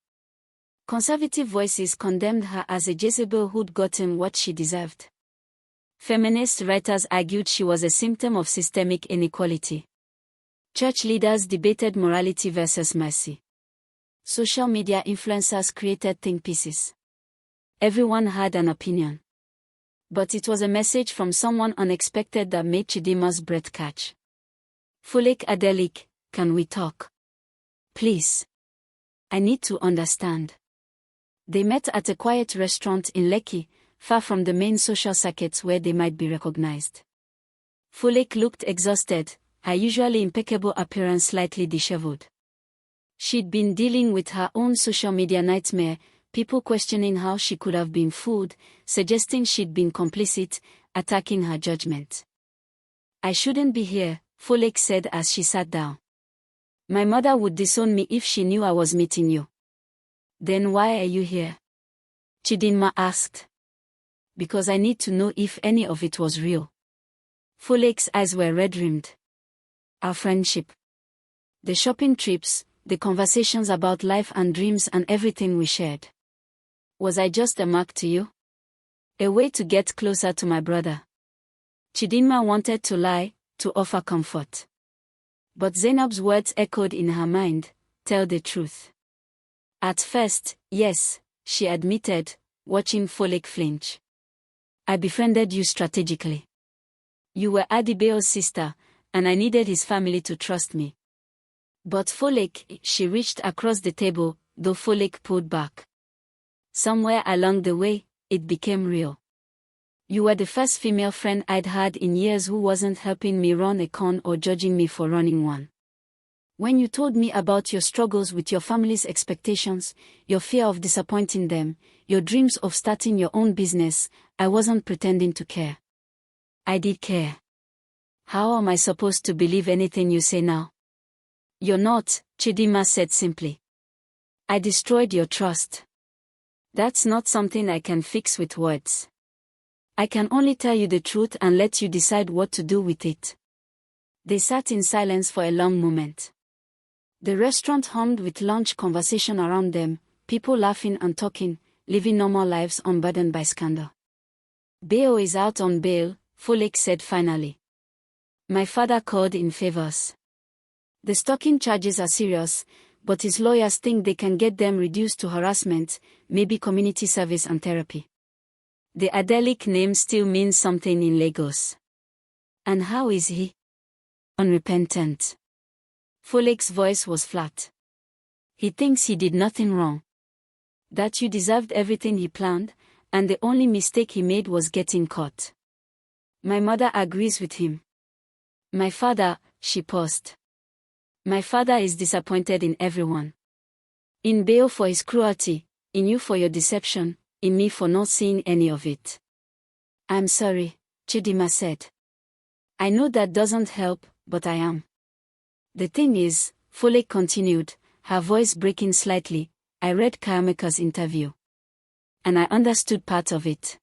Conservative voices condemned her as a Jezebel who'd gotten what she deserved. Feminist writers argued she was a symptom of systemic inequality. Church leaders debated morality versus mercy. Social media influencers created think pieces. Everyone had an opinion. But it was a message from someone unexpected that made Chidinma's breath catch. Flickered Adeleke, can we talk? Please. I need to understand. They met at a quiet restaurant in Lekki, far from the main social circuits where they might be recognized. Flickered looked exhausted, her usually impeccable appearance slightly disheveled. She'd been dealing with her own social media nightmare, people questioning how she could have been fooled, suggesting she'd been complicit, attacking her judgment. "I shouldn't be here," Folek said as she sat down. "My mother would disown me if she knew I was meeting you." "Then why are you here?" Chidinma asked. "Because I need to know if any of it was real." Folek's eyes were red-rimmed. "Our friendship. The shopping trips, the conversations about life and dreams and everything we shared. Was I just a mark to you? A way to get closer to my brother?" Chidinma wanted to lie, to offer comfort. But Zainab's words echoed in her mind, "Tell the truth." "At first, yes," she admitted, watching Folek flinch. "I befriended you strategically. You were Adebayo's sister, and I needed his family to trust me." "But Folek," she reached across the table, though Folek pulled back. "Somewhere along the way, it became real. You were the first female friend I'd had in years who wasn't helping me run a con or judging me for running one. When you told me about your struggles with your family's expectations, your fear of disappointing them, your dreams of starting your own business, I wasn't pretending to care. I did care. How am I supposed to believe anything you say now?" "You're not," Chidinma said simply. "I destroyed your trust. That's not something I can fix with words. I can only tell you the truth and let you decide what to do with it." They sat in silence for a long moment. The restaurant hummed with lunch conversation around them, people laughing and talking, living normal lives unburdened by scandal. "Beo is out on bail," Folek said finally. "My father called in favors. The stalking charges are serious, but his lawyers think they can get them reduced to harassment, maybe community service and therapy." The Adeleke name still means something in Lagos. "And how is he?" "Unrepentant." Folek's voice was flat. "He thinks he did nothing wrong. That you deserved everything he planned, and the only mistake he made was getting caught. My mother agrees with him. My father," she paused. "My father is disappointed in everyone. In Beo for his cruelty, in you for your deception, in me for not seeing any of it." "I'm sorry," Chidinma said. "I know that doesn't help, but I am. The thing is," Folek continued, her voice breaking slightly, "I read Kayameka's interview. And I understood part of it.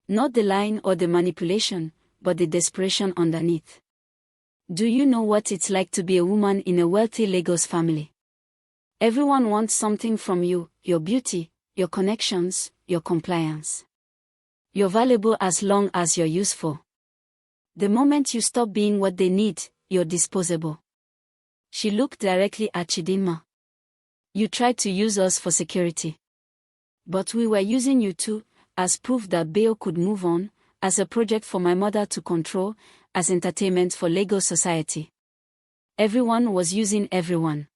Not the lying or the manipulation, but the desperation underneath. Do you know what it's like to be a woman in a wealthy Lagos family? Everyone wants something from you, your beauty, your connections, your compliance. You're valuable as long as you're useful. The moment you stop being what they need, you're disposable." She looked directly at Chidinma. "You tried to use us for security. But we were using you too, as proof that Beo could move on, as a project for my mother to control, as entertainment for Lagos society. Everyone was using everyone.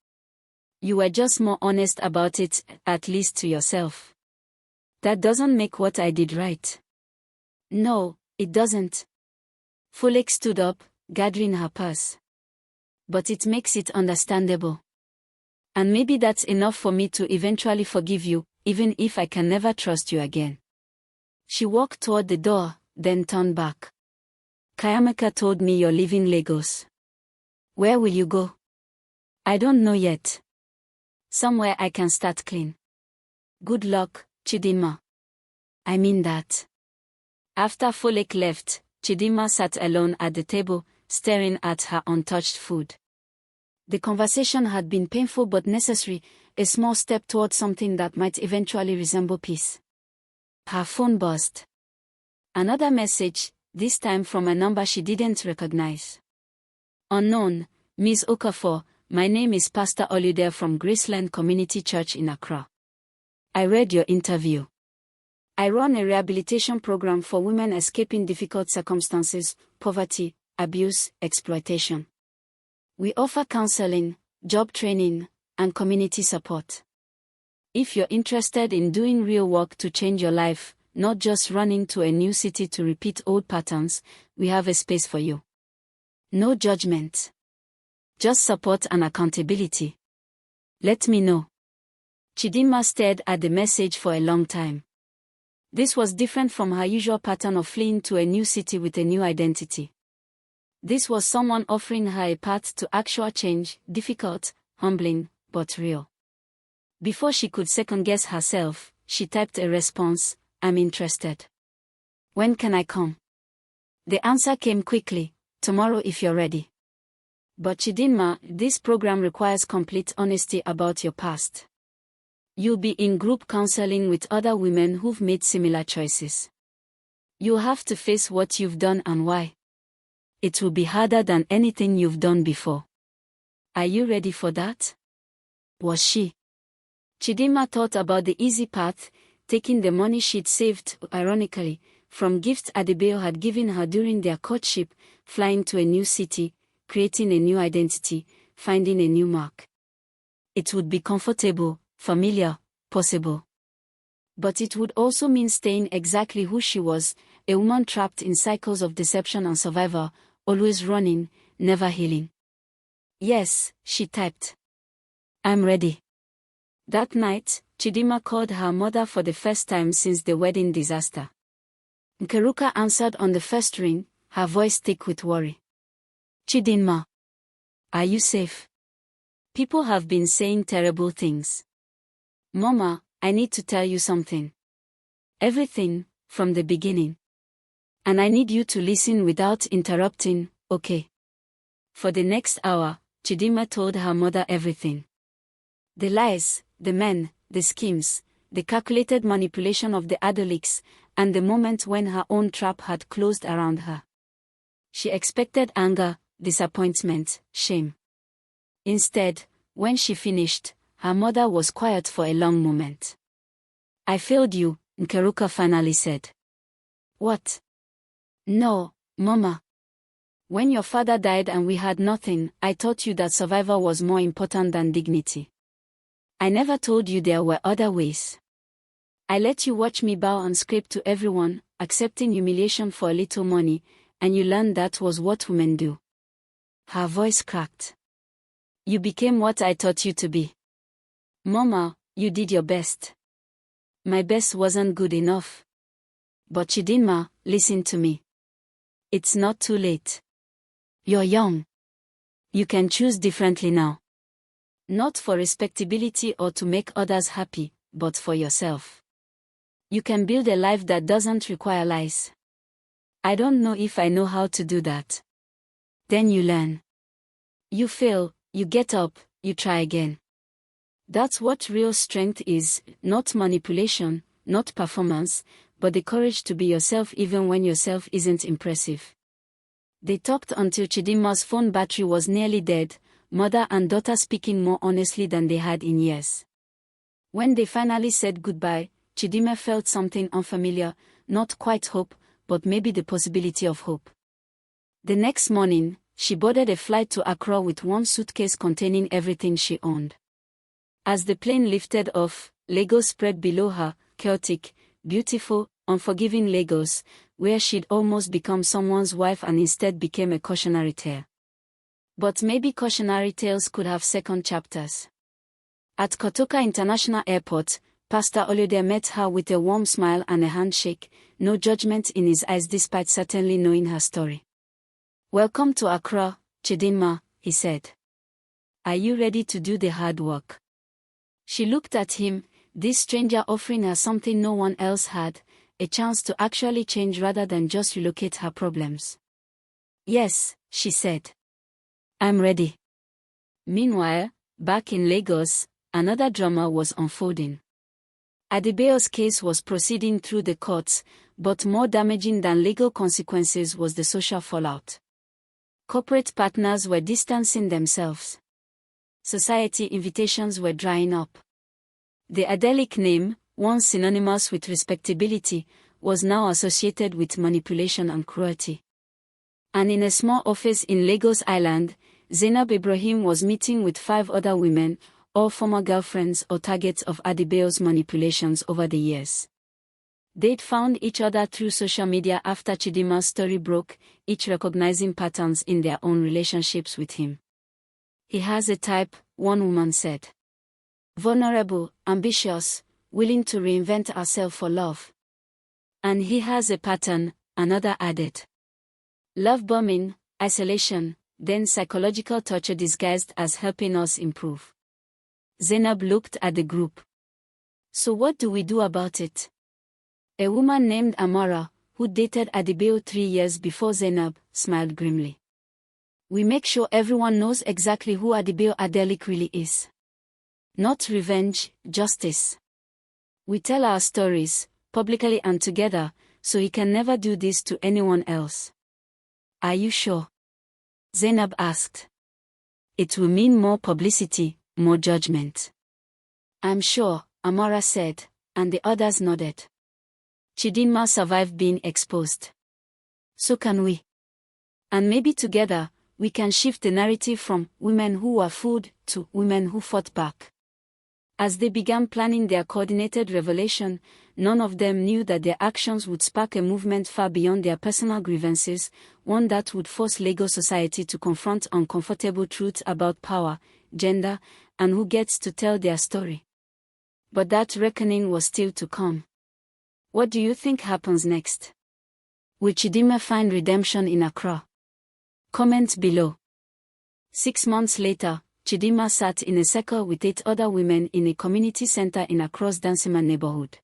You were just more honest about it, at least to yourself. That doesn't make what I did right." "No, it doesn't." Folek stood up, gathering her purse. "But it makes it understandable. And maybe that's enough for me to eventually forgive you, even if I can never trust you again." She walked toward the door, then turned back. "Kayameka told me you're leaving Lagos. Where will you go?" "I don't know yet. Somewhere I can start clean." "Good luck, Chidinma." "I mean that." After Folek left, Chidinma sat alone at the table, staring at her untouched food. The conversation had been painful but necessary, a small step toward something that might eventually resemble peace. Her phone buzzed. Another message, this time from a number she didn't recognize. "Unknown, Ms. Okafor, my name is Pastor Olude from Graceland Community Church in Accra. I read your interview. I run a rehabilitation program for women escaping difficult circumstances, poverty, abuse, exploitation. We offer counseling, job training, and community support. If you're interested in doing real work to change your life, not just running to a new city to repeat old patterns, we have a space for you. No judgment. Just support and accountability. Let me know." Chidinma stared at the message for a long time. This was different from her usual pattern of fleeing to a new city with a new identity. This was someone offering her a path to actual change, difficult, humbling, but real. Before she could second-guess herself, she typed a response, "I'm interested. When can I come?" The answer came quickly, "Tomorrow if you're ready." But Chidinma, this program requires complete honesty about your past. You'll be in group counseling with other women who've made similar choices. You'll have to face what you've done and why. It will be harder than anything you've done before. Are you ready for that? Was she? Chidinma thought about the easy path, taking the money she'd saved, ironically, from gifts Adebayo had given her during their courtship, flying to a new city, creating a new identity, finding a new mark. It would be comfortable, familiar, possible. But it would also mean staying exactly who she was, a woman trapped in cycles of deception and survival, always running, never healing. "Yes," she typed. "I'm ready." That night, Chidinma called her mother for the first time since the wedding disaster. Nkeruka answered on the first ring, her voice thick with worry. "Chidinma, are you safe? People have been saying terrible things." "Mama, I need to tell you something. Everything, from the beginning. And I need you to listen without interrupting, okay?" For the next hour, Chidinma told her mother everything. The lies, the men, the schemes, the calculated manipulation of the Adelekes, and the moment when her own trap had closed around her. She expected anger, disappointment, shame. Instead, when she finished, her mother was quiet for a long moment. "I failed you," Nkeruka finally said. "What?" "No, Mama. When your father died and we had nothing, I taught you that survival was more important than dignity. I never told you there were other ways. I let you watch me bow and scrape to everyone, accepting humiliation for a little money, and you learned that was what women do." Her voice cracked. "You became what I taught you to be. Mama, you did your best. My best wasn't good enough. But Chidinma, listen to me. It's not too late. You're young. You can choose differently now. Not for respectability or to make others happy, but for yourself. You can build a life that doesn't require lies. I don't know if I know how to do that." Then you learn. You fail, you get up, you try again. That's what real strength is, not manipulation, not performance, but the courage to be yourself even when yourself isn't impressive. They talked until Chidinma's phone battery was nearly dead, mother and daughter speaking more honestly than they had in years. When they finally said goodbye, Chidinma felt something unfamiliar, not quite hope, but maybe the possibility of hope. The next morning, she boarded a flight to Accra with one suitcase containing everything she owned. As the plane lifted off, Lagos spread below her, chaotic, beautiful, unforgiving Lagos, where she'd almost become someone's wife and instead became a cautionary tale. But maybe cautionary tales could have second chapters. At Kotoka International Airport, Pastor Olode met her with a warm smile and a handshake, no judgment in his eyes despite certainly knowing her story. "Welcome to Accra, Chidinma," he said. "Are you ready to do the hard work?" She looked at him, this stranger offering her something no one else had, a chance to actually change rather than just relocate her problems. "Yes," she said. "I'm ready." Meanwhile, back in Lagos, another drama was unfolding. Adebayo's case was proceeding through the courts, but more damaging than legal consequences was the social fallout. Corporate partners were distancing themselves. Society invitations were drying up. The Adeleke name, once synonymous with respectability, was now associated with manipulation and cruelty. And in a small office in Lagos Island, Zainab Ibrahim was meeting with 5 other women, all former girlfriends or targets of Adebayo's manipulations over the years. They'd found each other through social media after Chidinma's story broke, each recognizing patterns in their own relationships with him. "He has a type," one woman said. "Vulnerable, ambitious, willing to reinvent herself for love." And he has a pattern, another added. Love bombing, isolation, then psychological torture disguised as helping us improve. Zainab looked at the group. So what do we do about it? A woman named Amara, who dated Adebayo 3 years before Zainab, smiled grimly. We make sure everyone knows exactly who Adebayo Adeleke really is. Not revenge, justice. We tell our stories, publicly and together, so he can never do this to anyone else. Are you sure? Zainab asked. It will mean more publicity, more judgment. I'm sure, Amara said, and the others nodded. Chidinma survived being exposed. So can we. And maybe together, we can shift the narrative from women who were fooled to women who fought back. As they began planning their coordinated revelation, none of them knew that their actions would spark a movement far beyond their personal grievances, one that would force Lagos society to confront uncomfortable truths about power, gender, and who gets to tell their story. But that reckoning was still to come. What do you think happens next? Will Chidinma find redemption in Accra? Comment below. 6 months later, Chidinma sat in a circle with 8 other women in a community center in Accra's Dansima neighborhood.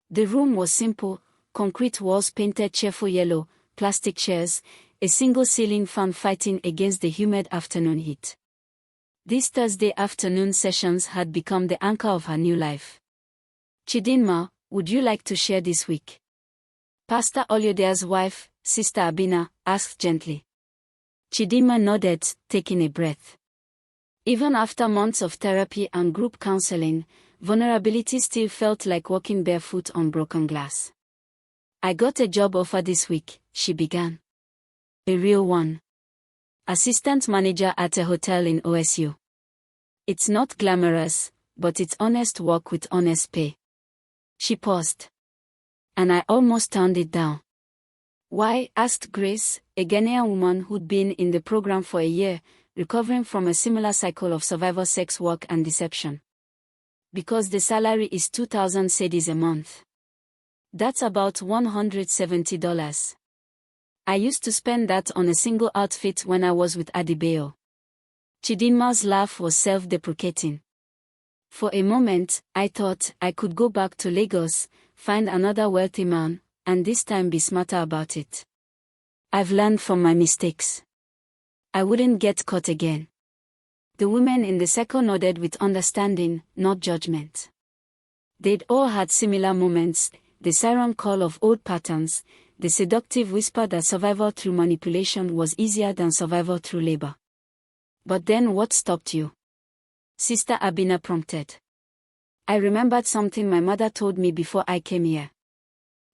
The room was simple, concrete walls painted cheerful yellow, plastic chairs, a single ceiling fan fighting against the humid afternoon heat. These Thursday afternoon sessions had become the anchor of her new life. Chidinma, would you like to share this week? Pastor Olude's wife, Sister Abina, asked gently. Chidinma nodded, taking a breath. Even after months of therapy and group counseling, vulnerability still felt like walking barefoot on broken glass. I got a job offer this week, she began. A real one. Assistant manager at a hotel in OSU. It's not glamorous, but it's honest work with honest pay. She paused. And I almost turned it down. Why? Asked Grace, a Ghanaian woman who'd been in the program for a year, recovering from a similar cycle of survivor sex work and deception. Because the salary is 2,000 cedis a month. That's about $170. I used to spend that on a single outfit when I was with Adebayo. Chidinma's laugh was self-deprecating. For a moment, I thought I could go back to Lagos, find another wealthy man, and this time be smarter about it. I've learned from my mistakes. I wouldn't get caught again. The women in the circle nodded with understanding, not judgment. They'd all had similar moments, the siren call of old patterns, the seductive whisper that survival through manipulation was easier than survival through labor. But then what stopped you? Sister Abina prompted. I remembered something my mother told me before I came here.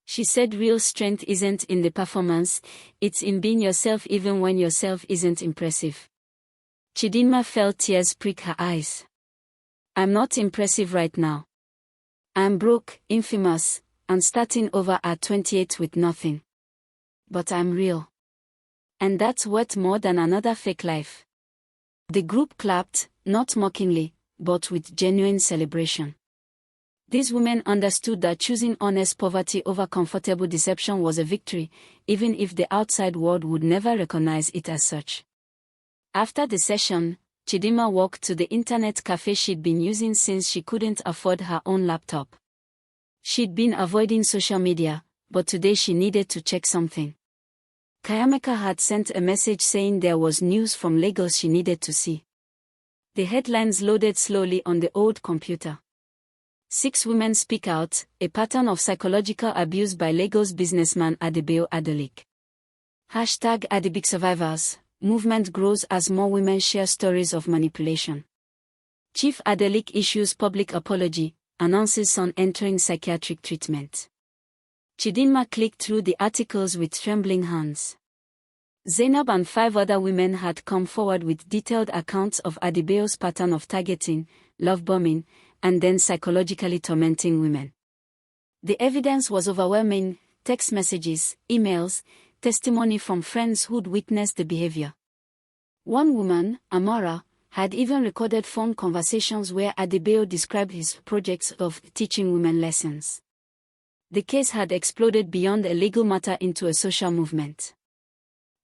She said real strength isn't in the performance, it's in being yourself even when yourself isn't impressive. Chidinma felt tears prick her eyes. I'm not impressive right now. I'm broke, infamous, and starting over at 28 with nothing. But I'm real. And that's worth more than another fake life. The group clapped, not mockingly, but with genuine celebration. These women understood that choosing honest poverty over comfortable deception was a victory, even if the outside world would never recognize it as such. After the session, Chidinma walked to the internet cafe she'd been using since she couldn't afford her own laptop. She'd been avoiding social media, but today she needed to check something. Kayameka had sent a message saying there was news from Lagos she needed to see. The headlines loaded slowly on the old computer. 6 women speak out, a pattern of psychological abuse by Lagos businessman Adebayo Adeleke. #Adebayo survivors, movement grows as more women share stories of manipulation. Chief Adeleke issues public apology, announces son entering psychiatric treatment. Chidinma clicked through the articles with trembling hands. Zainab and 5 other women had come forward with detailed accounts of Adebayo's pattern of targeting, love bombing, and then psychologically tormenting women. The evidence was overwhelming: text messages, emails, testimony from friends who'd witnessed the behavior. One woman, Amara, had even recorded phone conversations where Adebayo described his projects of teaching women lessons. The case had exploded beyond a legal matter into a social movement.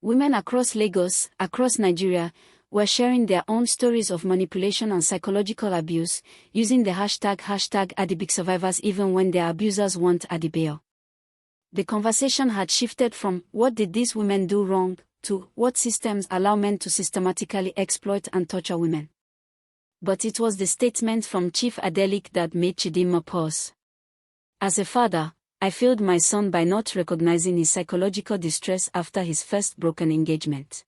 Women across Lagos, across Nigeria, were sharing their own stories of manipulation and psychological abuse, using the hashtag #AdibicSurvivors even when their abusers weren't Adebayo. The conversation had shifted from, what did these women do wrong, to, what systems allow men to systematically exploit and torture women. But it was the statement from Chief Adeleke that made Chidinma pause. As a father, I failed my son by not recognizing his psychological distress after his first broken engagement.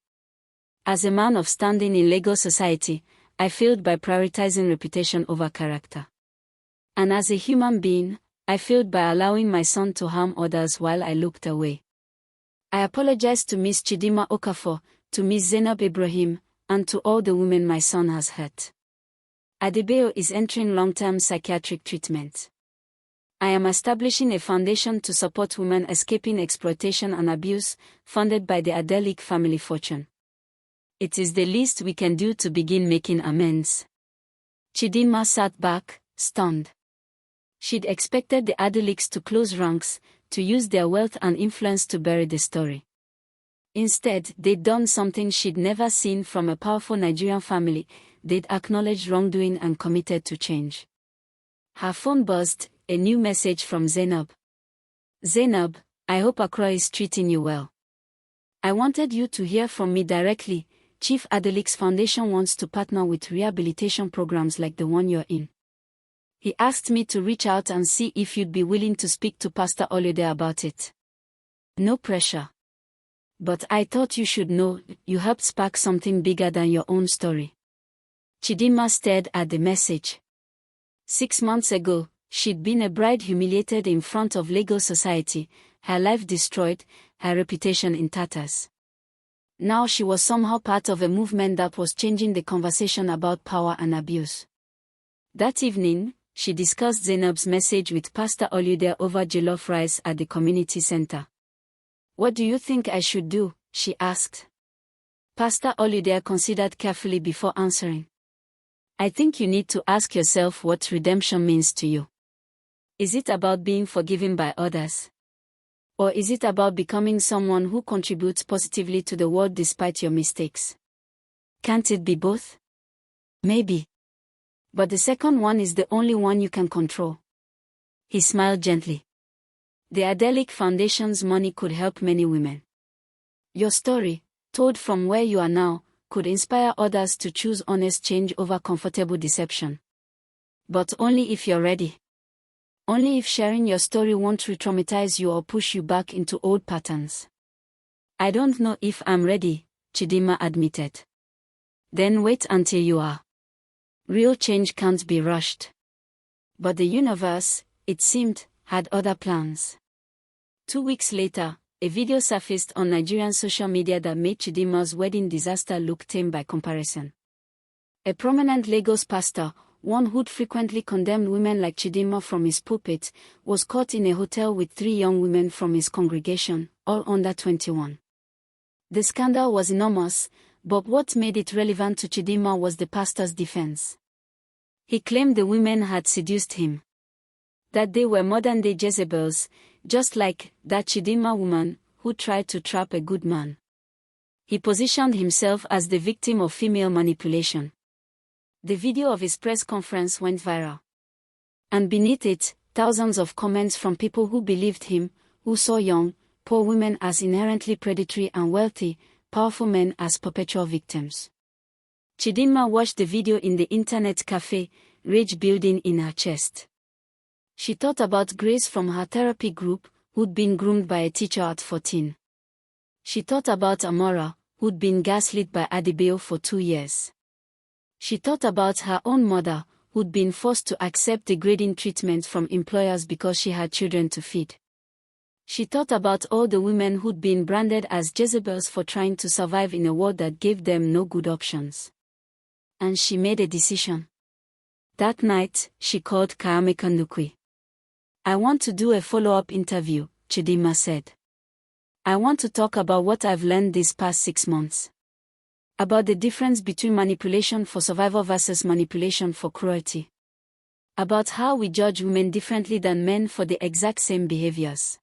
As a man of standing in Lagos society, I failed by prioritizing reputation over character. And as a human being, I failed by allowing my son to harm others while I looked away. I apologize to Miss Chidinma Okafor, to Miss Zainab Ibrahim, and to all the women my son has hurt. Adebayo is entering long-term psychiatric treatment. I am establishing a foundation to support women escaping exploitation and abuse, funded by the Adeleke family fortune. It is the least we can do to begin making amends. Chidinma sat back, stunned. She'd expected the Adelekes to close ranks, to use their wealth and influence to bury the story. Instead, they'd done something she'd never seen from a powerful Nigerian family. They'd acknowledged wrongdoing and committed to change. Her phone buzzed, a new message from Zainab. Zainab, I hope Accra is treating you well. I wanted you to hear from me directly. Chief Adeleke's foundation wants to partner with rehabilitation programs like the one you're in. He asked me to reach out and see if you'd be willing to speak to Pastor Olude about it. No pressure. But I thought you should know, you helped spark something bigger than your own story. Chidinma stared at the message. 6 months ago, she'd been a bride humiliated in front of Lagos society, her life destroyed, her reputation in tatters. Now she was somehow part of a movement that was changing the conversation about power and abuse. That evening, she discussed Zainab's message with Pastor Olude over jollof rice at the community center. What do you think I should do? She asked. Pastor Olude considered carefully before answering. I think you need to ask yourself what redemption means to you. Is it about being forgiven by others? Or is it about becoming someone who contributes positively to the world despite your mistakes? Can't it be both? Maybe. But the second one is the only one you can control. He smiled gently. The Adeleke Foundation's money could help many women. Your story, told from where you are now, could inspire others to choose honest change over comfortable deception. But only if you're ready. Only if sharing your story won't re-traumatize you or push you back into old patterns. I don't know if I'm ready, Chidinma admitted. Then wait until you are. Real change can't be rushed. But the universe, it seemed, had other plans. 2 weeks later, a video surfaced on Nigerian social media that made Chidinma's wedding disaster look tame by comparison. A prominent Lagos pastor, one who'd frequently condemned women like Chidinma from his pulpit, was caught in a hotel with 3 young women from his congregation, all under 21. The scandal was enormous, but what made it relevant to Chidinma was the pastor's defense. He claimed the women had seduced him. That they were modern-day Jezebels, just like that Chidinma woman who tried to trap a good man. He positioned himself as the victim of female manipulation. The video of his press conference went viral. And beneath it, thousands of comments from people who believed him, who saw young, poor women as inherently predatory and wealthy, powerful men as perpetual victims. Chidinma watched the video in the internet cafe, rage building in her chest. She thought about Grace from her therapy group, who'd been groomed by a teacher at 14. She thought about Amora, who'd been gaslit by Adebayo for 2 years. She thought about her own mother, who'd been forced to accept degrading treatment from employers because she had children to feed. She thought about all the women who'd been branded as Jezebels for trying to survive in a world that gave them no good options. And she made a decision. That night, she called Kaameka Nukwi. I want to do a follow-up interview, Chidinma said. I want to talk about what I've learned these past 6 months. About the difference between manipulation for survival versus manipulation for cruelty. About how we judge women differently than men for the exact same behaviors.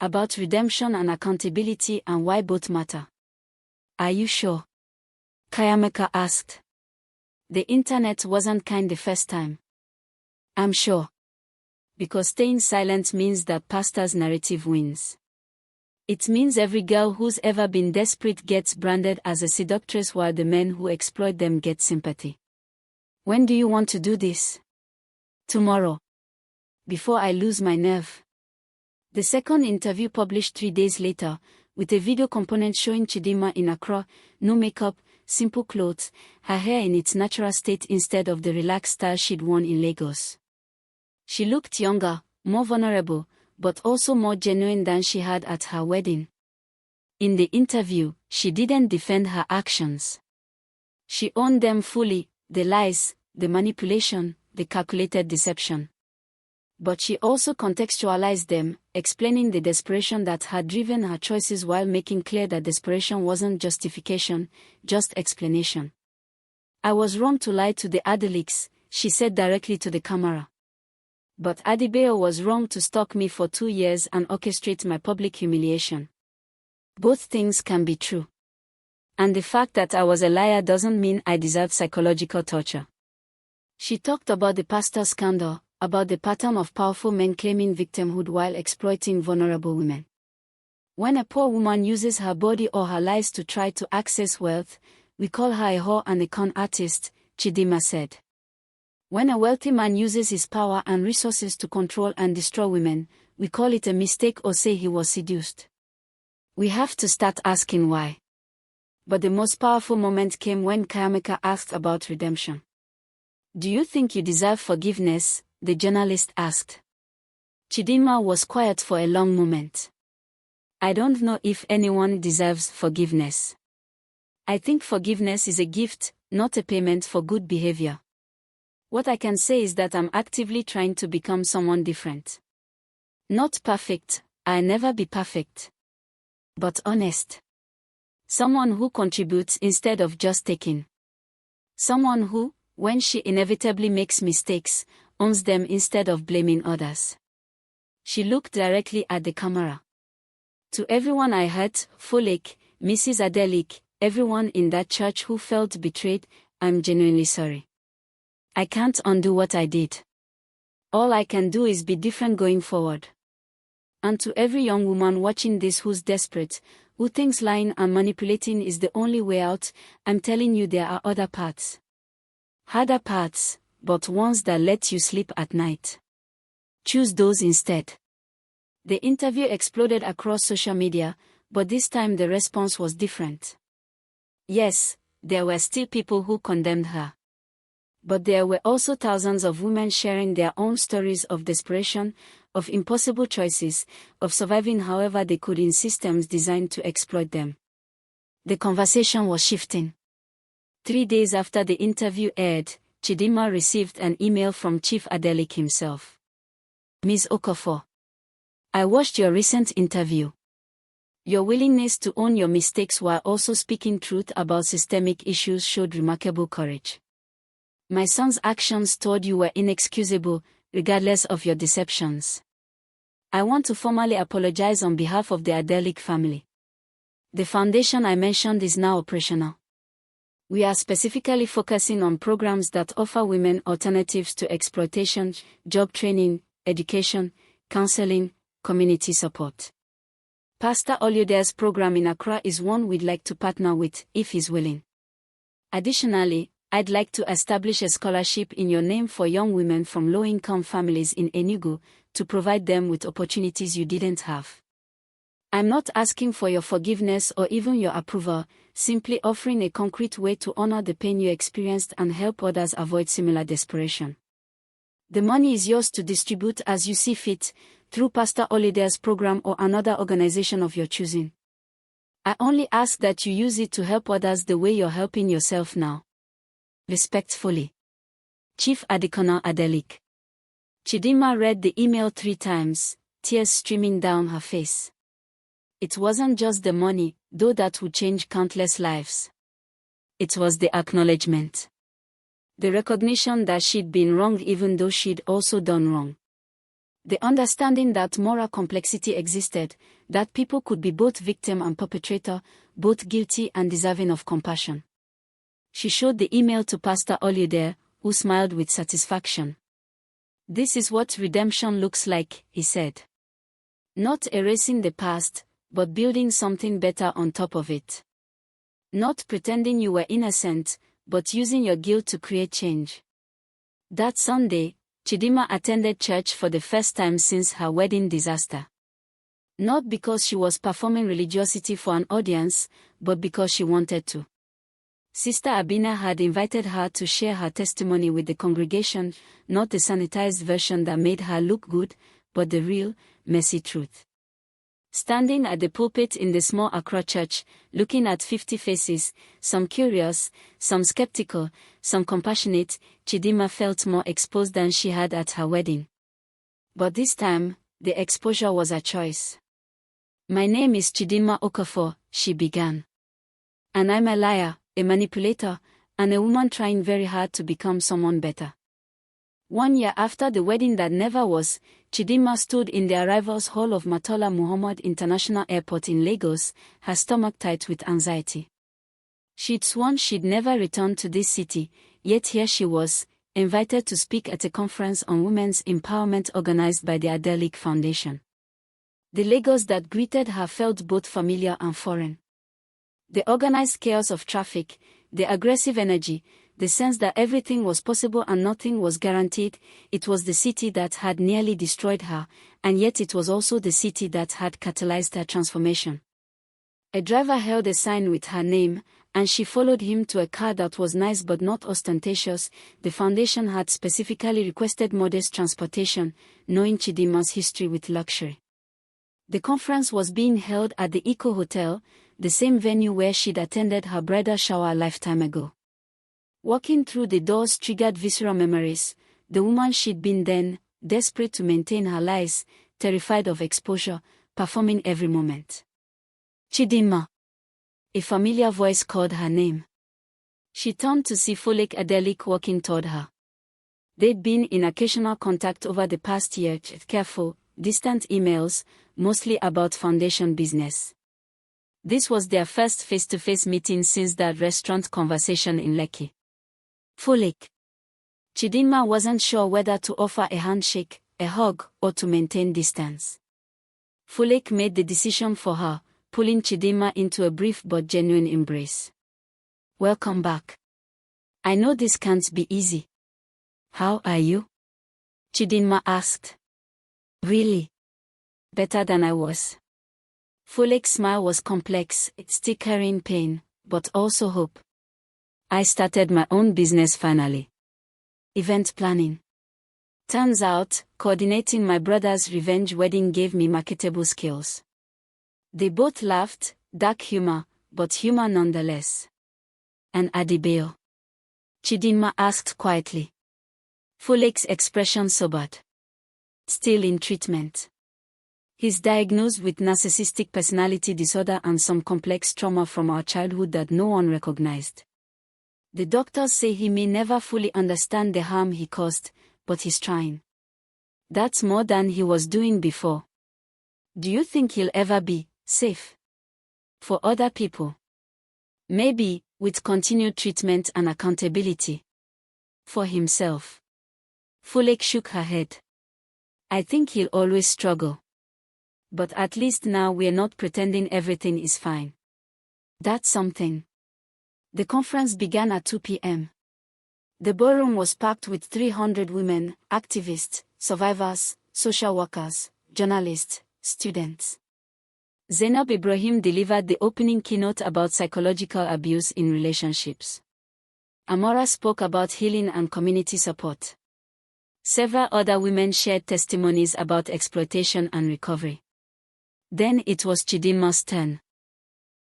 About redemption and accountability and why both matter. Are you sure? Kayameka asked. The internet wasn't kind the first time. I'm sure. Because staying silent means that pastor's narrative wins. It means every girl who's ever been desperate gets branded as a seductress while the men who exploit them get sympathy. When do you want to do this? Tomorrow. Before I lose my nerve. The second interview published 3 days later, with a video component showing Chidinma in Accra, no makeup, simple clothes, her hair in its natural state instead of the relaxed style she'd worn in Lagos. She looked younger, more vulnerable, but also more genuine than she had at her wedding. In the interview, she didn't defend her actions. She owned them fully, the lies, the manipulation, the calculated deception. But she also contextualized them, explaining the desperation that had driven her choices while making clear that desperation wasn't justification, just explanation. I was wrong to lie to the Adelekes, she said directly to the camera. But Adebayo was wrong to stalk me for 2 years and orchestrate my public humiliation. Both things can be true. And the fact that I was a liar doesn't mean I deserve psychological torture. She talked about the pastor scandal, about the pattern of powerful men claiming victimhood while exploiting vulnerable women. When a poor woman uses her body or her lies to try to access wealth, we call her a whore and a con artist, Chidinma said. When a wealthy man uses his power and resources to control and destroy women, we call it a mistake or say he was seduced. We have to start asking why. But the most powerful moment came when Kayameka asked about redemption. Do you think you deserve forgiveness? The journalist asked. Chidinma was quiet for a long moment. I don't know if anyone deserves forgiveness. I think forgiveness is a gift, not a payment for good behavior. What I can say is that I'm actively trying to become someone different. Not perfect, I'll never be perfect. But honest. Someone who contributes instead of just taking. Someone who, when she inevitably makes mistakes, owns them instead of blaming others. She looked directly at the camera. To everyone I hurt, Folek, Mrs. Adeleke, everyone in that church who felt betrayed, I'm genuinely sorry. I can't undo what I did. All I can do is be different going forward. And to every young woman watching this who's desperate, who thinks lying and manipulating is the only way out, I'm telling you there are other paths. Harder paths, but ones that let you sleep at night. Choose those instead. The interview exploded across social media, but this time the response was different. Yes, there were still people who condemned her. But there were also thousands of women sharing their own stories of desperation, of impossible choices, of surviving however they could in systems designed to exploit them. The conversation was shifting. 3 days after the interview aired, Chidinma received an email from Chief Adeleke himself. Ms. Okafor, I watched your recent interview. Your willingness to own your mistakes while also speaking truth about systemic issues showed remarkable courage. My son's actions toward you were inexcusable, regardless of your deceptions. I want to formally apologize on behalf of the Adeleke family. The foundation I mentioned is now operational. We are specifically focusing on programs that offer women alternatives to exploitation, job training, education, counseling, community support. Pastor Olude's program in Accra is one we'd like to partner with, if he's willing. Additionally, I'd like to establish a scholarship in your name for young women from low-income families in Enugu to provide them with opportunities you didn't have. I'm not asking for your forgiveness or even your approval, simply offering a concrete way to honor the pain you experienced and help others avoid similar desperation. The money is yours to distribute as you see fit, through Pastor Olude's program or another organization of your choosing. I only ask that you use it to help others the way you're helping yourself now. Respectfully. Chief Adebayo Adeleke. Chidinma read the email 3 times, tears streaming down her face. It wasn't just the money, though that would change countless lives. It was the acknowledgement. The recognition that she'd been wrong even though she'd also done wrong. The understanding that moral complexity existed, that people could be both victim and perpetrator, both guilty and deserving of compassion. She showed the email to Pastor Olude, who smiled with satisfaction. "This is what redemption looks like," he said. "Not erasing the past, but building something better on top of it. Not pretending you were innocent, but using your guilt to create change." That Sunday, Chidinma attended church for the first time since her wedding disaster. Not because she was performing religiosity for an audience, but because she wanted to. Sister Abina had invited her to share her testimony with the congregation, not the sanitized version that made her look good, but the real, messy truth. Standing at the pulpit in the small Accra church, looking at 50 faces, some curious, some skeptical, some compassionate, Chidinma felt more exposed than she had at her wedding. But this time, the exposure was a choice. "My name is Chidinma Okafor," she began. "And I'm a liar, a manipulator, and a woman trying very hard to become someone better." 1 year after the wedding that never was, Chidinma stood in the arrivals hall of Murtala Muhammad International Airport in Lagos, her stomach tight with anxiety. She'd sworn she'd never return to this city, yet here she was, invited to speak at a conference on women's empowerment organized by the Adeleke Foundation. The Lagos that greeted her felt both familiar and foreign. The organized chaos of traffic, the aggressive energy, the sense that everything was possible and nothing was guaranteed, it was the city that had nearly destroyed her, and yet it was also the city that had catalyzed her transformation. A driver held a sign with her name, and she followed him to a car that was nice but not ostentatious. The foundation had specifically requested modest transportation, knowing Chidinma's history with luxury. The conference was being held at the Eco Hotel, the same venue where she'd attended her bridal shower a lifetime ago. Walking through the doors triggered visceral memories. The woman she'd been then, desperate to maintain her lies, terrified of exposure, performing every moment. "Chidinma." A familiar voice called her name. She turned to see Flickered Adeleke walking toward her. They'd been in occasional contact over the past year, careful, distant emails, mostly about foundation business. This was their first face-to-face meeting since that restaurant conversation in Lekki. Flickered. Chidinma wasn't sure whether to offer a handshake, a hug, or to maintain distance. Flickered made the decision for her, pulling Chidinma into a brief but genuine embrace. "Welcome back. I know this can't be easy. How are you?" Chidinma asked. "Really? Better than I was." Flickered's smile was complex, still carrying pain, but also hope. "I started my own business finally. Event planning. Turns out, coordinating my brother's revenge wedding gave me marketable skills." They both laughed, dark humor, but humor nonetheless. "And Adebayo?" Chidinma asked quietly. Flickered's expression sobered. "Still in treatment. He's diagnosed with narcissistic personality disorder and some complex trauma from our childhood that no one recognized. The doctors say he may never fully understand the harm he caused, but he's trying. That's more than he was doing before." "Do you think he'll ever be safe for other people?" "Maybe, with continued treatment and accountability. For himself." Flickered shook her head. "I think he'll always struggle. But at least now we're not pretending everything is fine. That's something." The conference began at 2 p.m. The ballroom was packed with 300 women, activists, survivors, social workers, journalists, students. Zainab Ibrahim delivered the opening keynote about psychological abuse in relationships. Amora spoke about healing and community support. Several other women shared testimonies about exploitation and recovery. Then it was Chidinma's turn.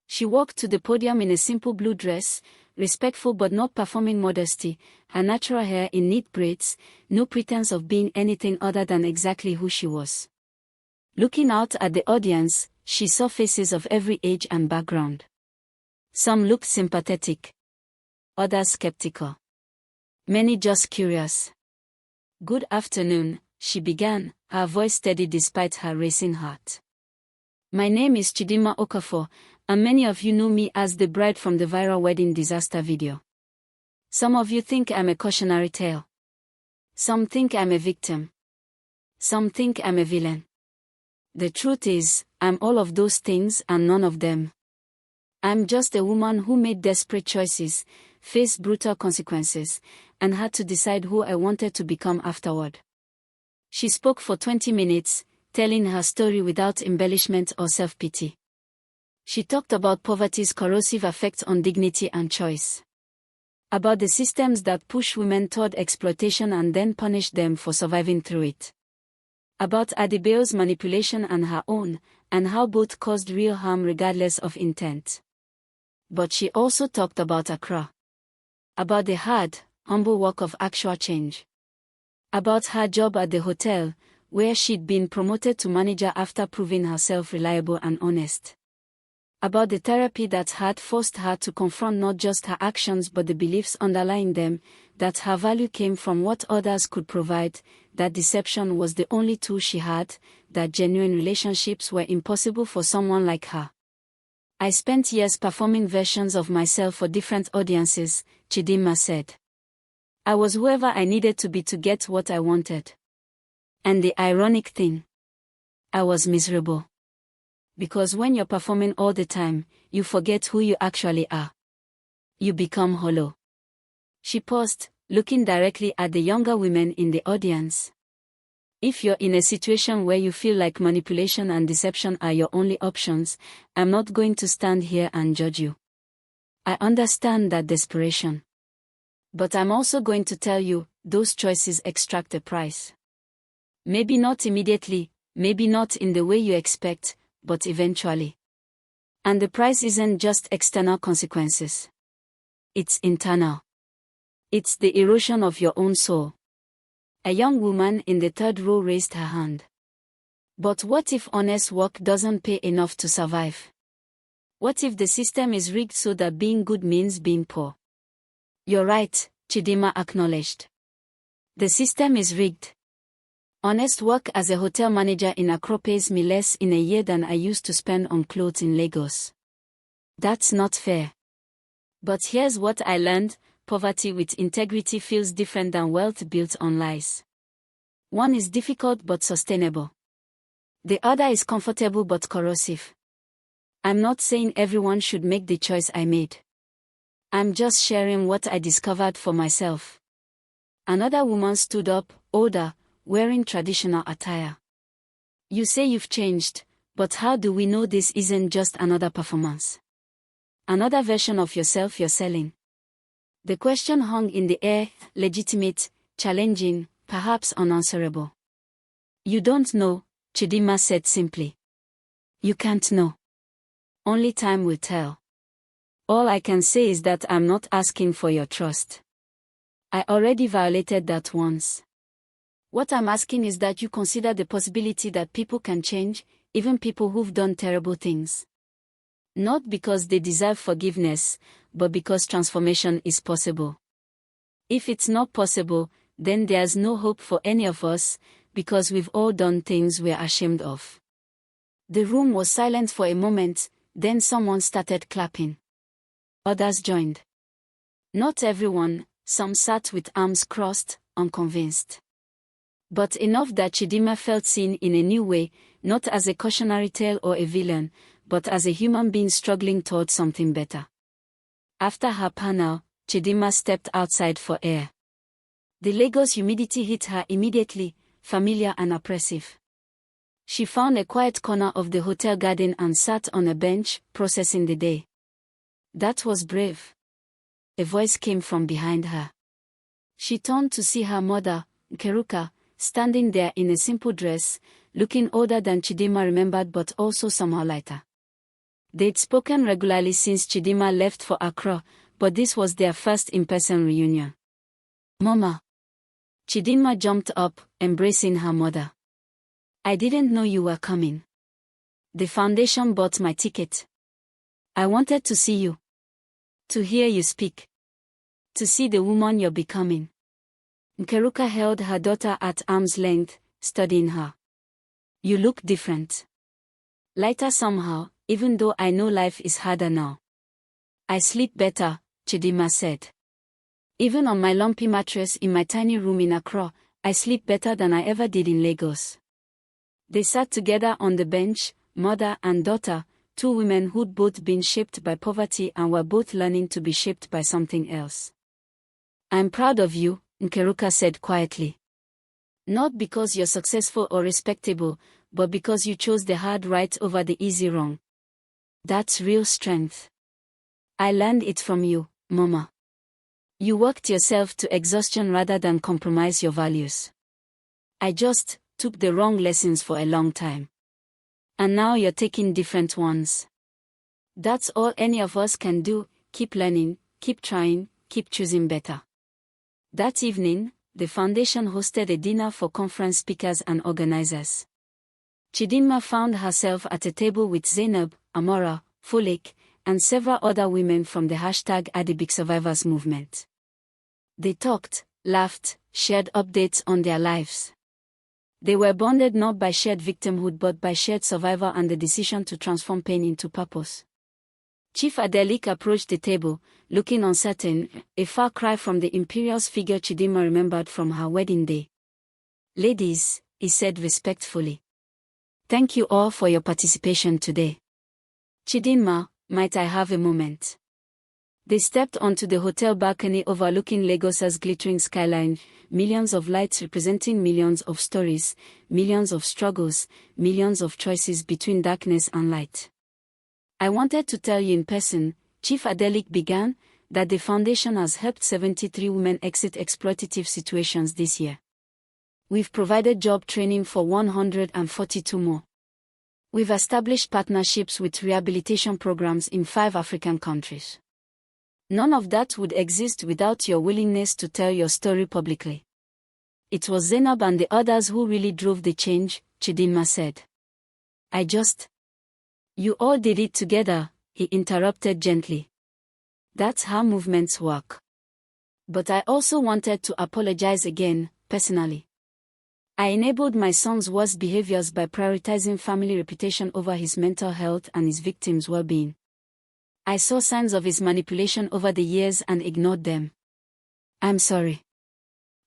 She walked to the podium in a simple blue dress, respectful but not performing modesty, her natural hair in neat braids, no pretense of being anything other than exactly who she was. Looking out at the audience, she saw faces of every age and background. Some looked sympathetic, others skeptical. Many just curious. Good afternoon, she began, her voice steady despite her racing heart. My name is Chidinma Okafor, and many of you know me as the bride from the viral wedding disaster video. Some of you think I'm a cautionary tale. Some think I'm a victim. Some think I'm a villain. The truth is, I'm all of those things and none of them. I'm just a woman who made desperate choices, faced brutal consequences, and had to decide who I wanted to become afterward. She spoke for 20 minutes, telling her story without embellishment or self-pity. She talked about poverty's corrosive effect on dignity and choice. About the systems that push women toward exploitation and then punish them for surviving through it. About Adebayo's manipulation and her own, and how both caused real harm regardless of intent. But she also talked about Accra. About the hard, humble work of actual change. About her job at the hotel, where she'd been promoted to manager after proving herself reliable and honest. About the therapy that had forced her to confront not just her actions but the beliefs underlying them, that her value came from what others could provide, that deception was the only tool she had, that genuine relationships were impossible for someone like her. I spent years performing versions of myself for different audiences, Chidinma said. I was whoever I needed to be to get what I wanted. And the ironic thing, I was miserable. Because when you're performing all the time, you forget who you actually are. You become hollow. She paused, looking directly at the younger women in the audience. If you're in a situation where you feel like manipulation and deception are your only options, I'm not going to stand here and judge you. I understand that desperation. But I'm also going to tell you, those choices extract a price. Maybe not immediately, maybe not in the way you expect, but eventually. And the price isn't just external consequences. It's internal. It's the erosion of your own soul. A young woman in the third row raised her hand. But what if honest work doesn't pay enough to survive? What if the system is rigged so that being good means being poor? You're right, Chidinma acknowledged. The system is rigged. Honest work as a hotel manager in Accra pays me less in a year than I used to spend on clothes in Lagos. That's not fair. But here's what I learned. Poverty with integrity feels different than wealth built on lies. One is difficult but sustainable. The other is comfortable but corrosive. I'm not saying everyone should make the choice I made. I'm just sharing what I discovered for myself. Another woman stood up, older, wearing traditional attire. You say you've changed, but how do we know this isn't just another performance? Another version of yourself you're selling? The question hung in the air, legitimate, challenging, perhaps unanswerable. You don't know, Chidinma said simply. You can't know. Only time will tell. All I can say is that I'm not asking for your trust. I already violated that once. What I'm asking is that you consider the possibility that people can change, even people who've done terrible things. Not because they deserve forgiveness, but because transformation is possible. If it's not possible, then there's no hope for any of us, because we've all done things we're ashamed of. The room was silent for a moment, then someone started clapping. Others joined. Not everyone, some sat with arms crossed, unconvinced. But enough that Chidinma felt seen in a new way, not as a cautionary tale or a villain, but as a human being struggling toward something better. After her panel, Chidinma stepped outside for air. The Lagos humidity hit her immediately, familiar and oppressive. She found a quiet corner of the hotel garden and sat on a bench, processing the day. That was brave. A voice came from behind her. She turned to see her mother, Nkeruka, standing there in a simple dress, looking older than Chidinma remembered but also somehow lighter. They'd spoken regularly since Chidinma left for Accra, but this was their first in-person reunion. Mama. Chidinma jumped up, embracing her mother. I didn't know you were coming. The foundation bought my ticket. I wanted to see you. To hear you speak. To see the woman you're becoming. Nkeruka held her daughter at arm's length, studying her. You look different. Lighter somehow, even though I know life is harder now. I sleep better, Chidinma said. Even on my lumpy mattress in my tiny room in Accra, I sleep better than I ever did in Lagos. They sat together on the bench, mother and daughter, two women who'd both been shaped by poverty and were both learning to be shaped by something else. I'm proud of you, Nkeruka said quietly. Not because you're successful or respectable, but because you chose the hard right over the easy wrong. That's real strength. I learned it from you, Mama. You worked yourself to exhaustion rather than compromise your values. I just took the wrong lessons for a long time. And now you're taking different ones. That's all any of us can do, keep learning, keep trying, keep choosing better. That evening, the foundation hosted a dinner for conference speakers and organizers. Chidinma found herself at a table with Zainab, Amora, Folik, and several other women from the #Adebayo Survivors movement. They talked, laughed, shared updates on their lives. They were bonded not by shared victimhood but by shared survival and the decision to transform pain into purpose. Chief Adeleke approached the table, looking uncertain, a far cry from the imperious figure Chidinma remembered from her wedding day. Ladies, he said respectfully. Thank you all for your participation today. Chidinma, might I have a moment? They stepped onto the hotel balcony overlooking Lagos's glittering skyline, millions of lights representing millions of stories, millions of struggles, millions of choices between darkness and light. I wanted to tell you in person, Chief Adeleke began, that the foundation has helped 73 women exit exploitative situations this year. We've provided job training for 142 more. We've established partnerships with rehabilitation programs in 5 African countries. None of that would exist without your willingness to tell your story publicly. It was Zainab and the others who really drove the change, Chidinma said. You all did it together, he interrupted gently. That's how movements work. But I also wanted to apologize again, personally. I enabled my son's worst behaviors by prioritizing family reputation over his mental health and his victims' well-being. I saw signs of his manipulation over the years and ignored them. I'm sorry.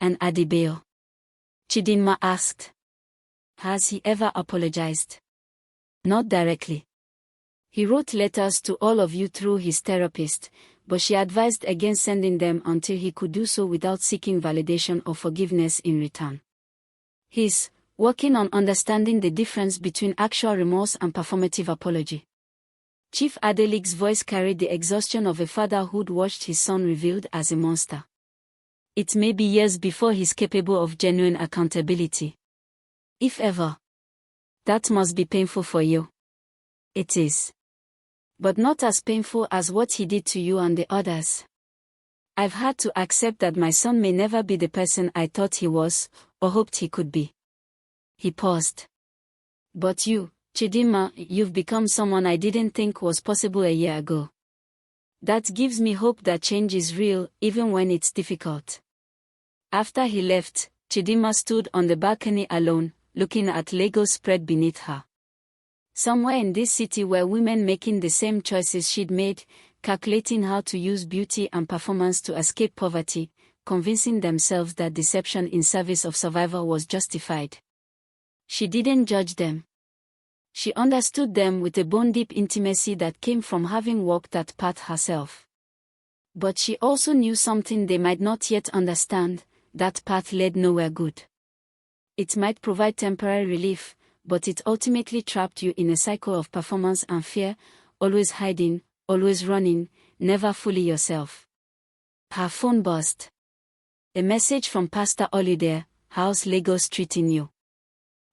And Adebayo? Chidinma asked. Has he ever apologized? Not directly. He wrote letters to all of you through his therapist, but she advised against sending them until he could do so without seeking validation or forgiveness in return. He's working on understanding the difference between actual remorse and performative apology. Chief Adeleke's voice carried the exhaustion of a father who'd watched his son revealed as a monster. It may be years before he's capable of genuine accountability. If ever. That must be painful for you. It is. But not as painful as what he did to you and the others. I've had to accept that my son may never be the person I thought he was, or hoped he could be. He paused. But you, Chidinma, you've become someone I didn't think was possible a year ago. That gives me hope that change is real, even when it's difficult. After he left, Chidinma stood on the balcony alone, looking at Lagos spread beneath her. Somewhere in this city were women making the same choices she'd made, calculating how to use beauty and performance to escape poverty, convincing themselves that deception in service of survival was justified. She didn't judge them. She understood them with a bone-deep intimacy that came from having walked that path herself. But she also knew something they might not yet understand, that path led nowhere good. It might provide temporary relief, but it ultimately trapped you in a cycle of performance and fear, always hiding, always running, never fully yourself. Her phone buzzed. A message from Pastor Olude, how's Lagos treating you?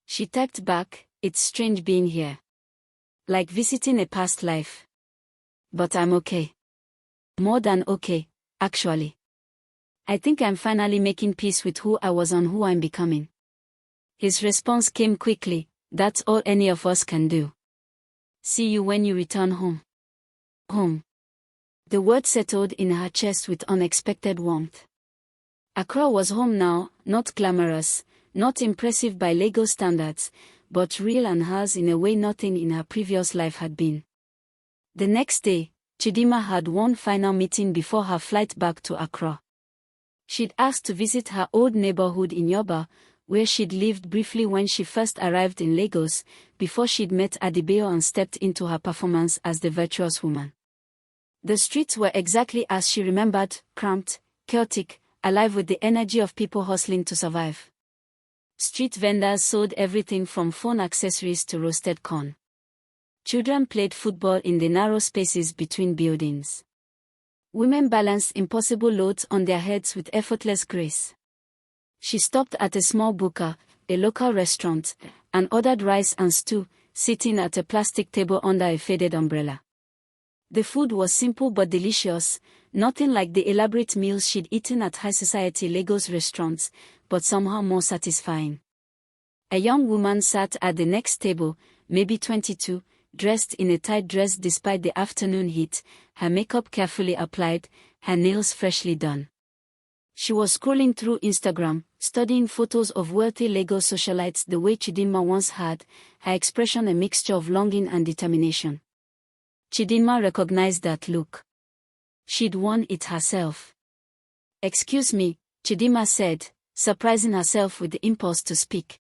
She typed back, it's strange being here. Like visiting a past life. But I'm okay. More than okay, actually. I think I'm finally making peace with who I was and who I'm becoming. His response came quickly, that's all any of us can do. See you when you return home. Home. The word settled in her chest with unexpected warmth. Accra was home now, not glamorous, not impressive by Lagos standards, but real and hers in a way nothing in her previous life had been. The next day, Chidinma had one final meeting before her flight back to Accra. She'd asked to visit her old neighborhood in Yoba, where she'd lived briefly when she first arrived in Lagos, before she'd met Adebayo and stepped into her performance as the virtuous woman. The streets were exactly as she remembered, cramped, chaotic, alive with the energy of people hustling to survive. Street vendors sold everything from phone accessories to roasted corn. Children played football in the narrow spaces between buildings. Women balanced impossible loads on their heads with effortless grace. She stopped at a small buka, a local restaurant, and ordered rice and stew, sitting at a plastic table under a faded umbrella. The food was simple but delicious, nothing like the elaborate meals she'd eaten at high-society Lagos restaurants, but somehow more satisfying. A young woman sat at the next table, maybe 22, dressed in a tight dress despite the afternoon heat, her makeup carefully applied, her nails freshly done. She was scrolling through Instagram, studying photos of wealthy Lagos socialites the way Chidinma once had, her expression a mixture of longing and determination. Chidinma recognized that look. She'd worn it herself. "Excuse me," Chidinma said, surprising herself with the impulse to speak.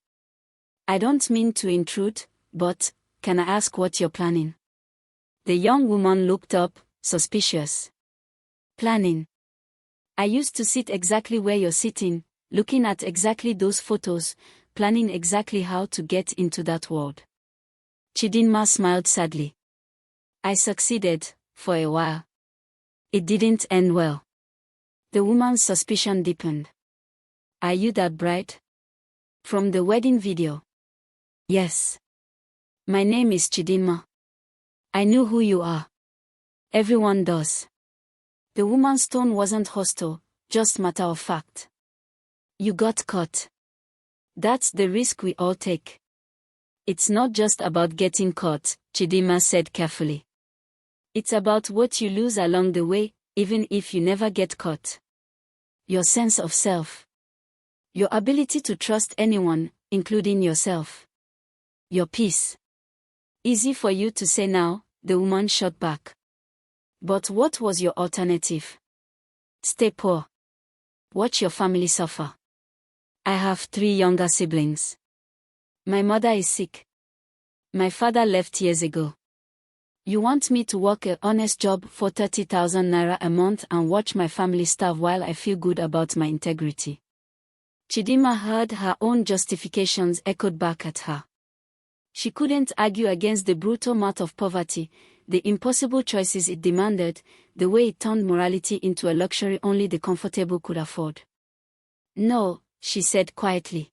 "I don't mean to intrude, but can I ask what you're planning?" The young woman looked up, suspicious. "Planning? I used to sit exactly where you're sitting, looking at exactly those photos, planning exactly how to get into that world." Chidinma smiled sadly. "I succeeded, for a while. It didn't end well." The woman's suspicion deepened. "Are you that bride? From the wedding video?" "Yes. My name is Chidinma. I knew who you are. Everyone does." The woman's tone wasn't hostile, just matter of fact. "You got caught. That's the risk we all take." "It's not just about getting caught," Chidinma said carefully. "It's about what you lose along the way, even if you never get caught. Your sense of self. Your ability to trust anyone, including yourself. Your peace." "Easy for you to say now," the woman shot back. "But what was your alternative? Stay poor. Watch your family suffer." "I have 3 younger siblings. My mother is sick. My father left years ago. You want me to work an honest job for 30,000 naira a month and watch my family starve while I feel good about my integrity?" Chidinma heard her own justifications echoed back at her. She couldn't argue against the brutal math of poverty, the impossible choices it demanded, the way it turned morality into a luxury only the comfortable could afford. "No," she said quietly.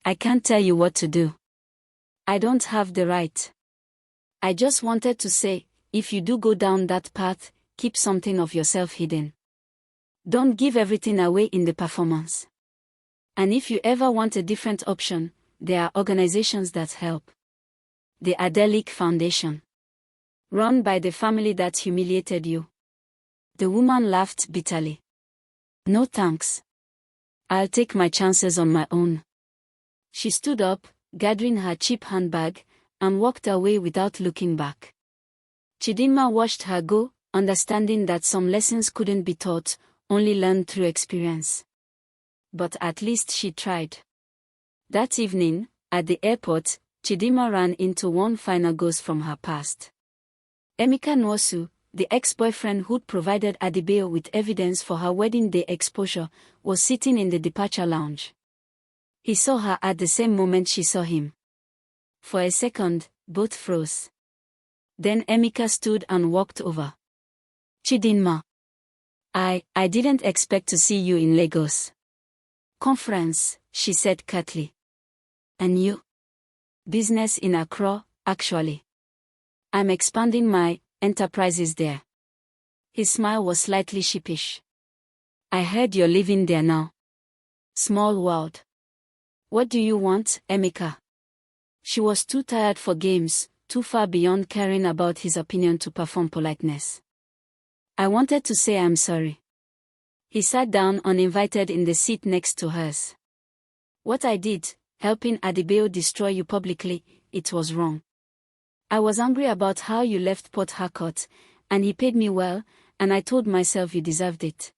"I can't tell you what to do. I don't have the right. I just wanted to say, if you do go down that path, keep something of yourself hidden. Don't give everything away in the performance. And if you ever want a different option, there are organizations that help. The Adeleke Foundation. Run by the family that humiliated you." The woman laughed bitterly. "No thanks. I'll take my chances on my own." She stood up, gathering her cheap handbag, and walked away without looking back. Chidinma watched her go, understanding that some lessons couldn't be taught, only learned through experience. But at least she tried. That evening, at the airport, Chidinma ran into one final ghost from her past. Emeka Nwosu, the ex-boyfriend who'd provided Adebayo with evidence for her wedding day exposure, was sitting in the departure lounge. He saw her at the same moment she saw him. For a second, both froze. Then Emeka stood and walked over. "Chidinma. I didn't expect to see you in Lagos." "Conference," she said curtly. "And you?" "Business in Accra, actually. I'm expanding my enterprises there." His smile was slightly sheepish. "I heard you're living there now. Small world. What do you want, Emeka?" She was too tired for games, too far beyond caring about his opinion to perform politeness. "I wanted to say I'm sorry." He sat down uninvited in the seat next to hers. What I did, helping Adebayo destroy you publicly, it was wrong. I was angry about how you left Port Harcourt, and he paid me well, and I told myself you deserved it.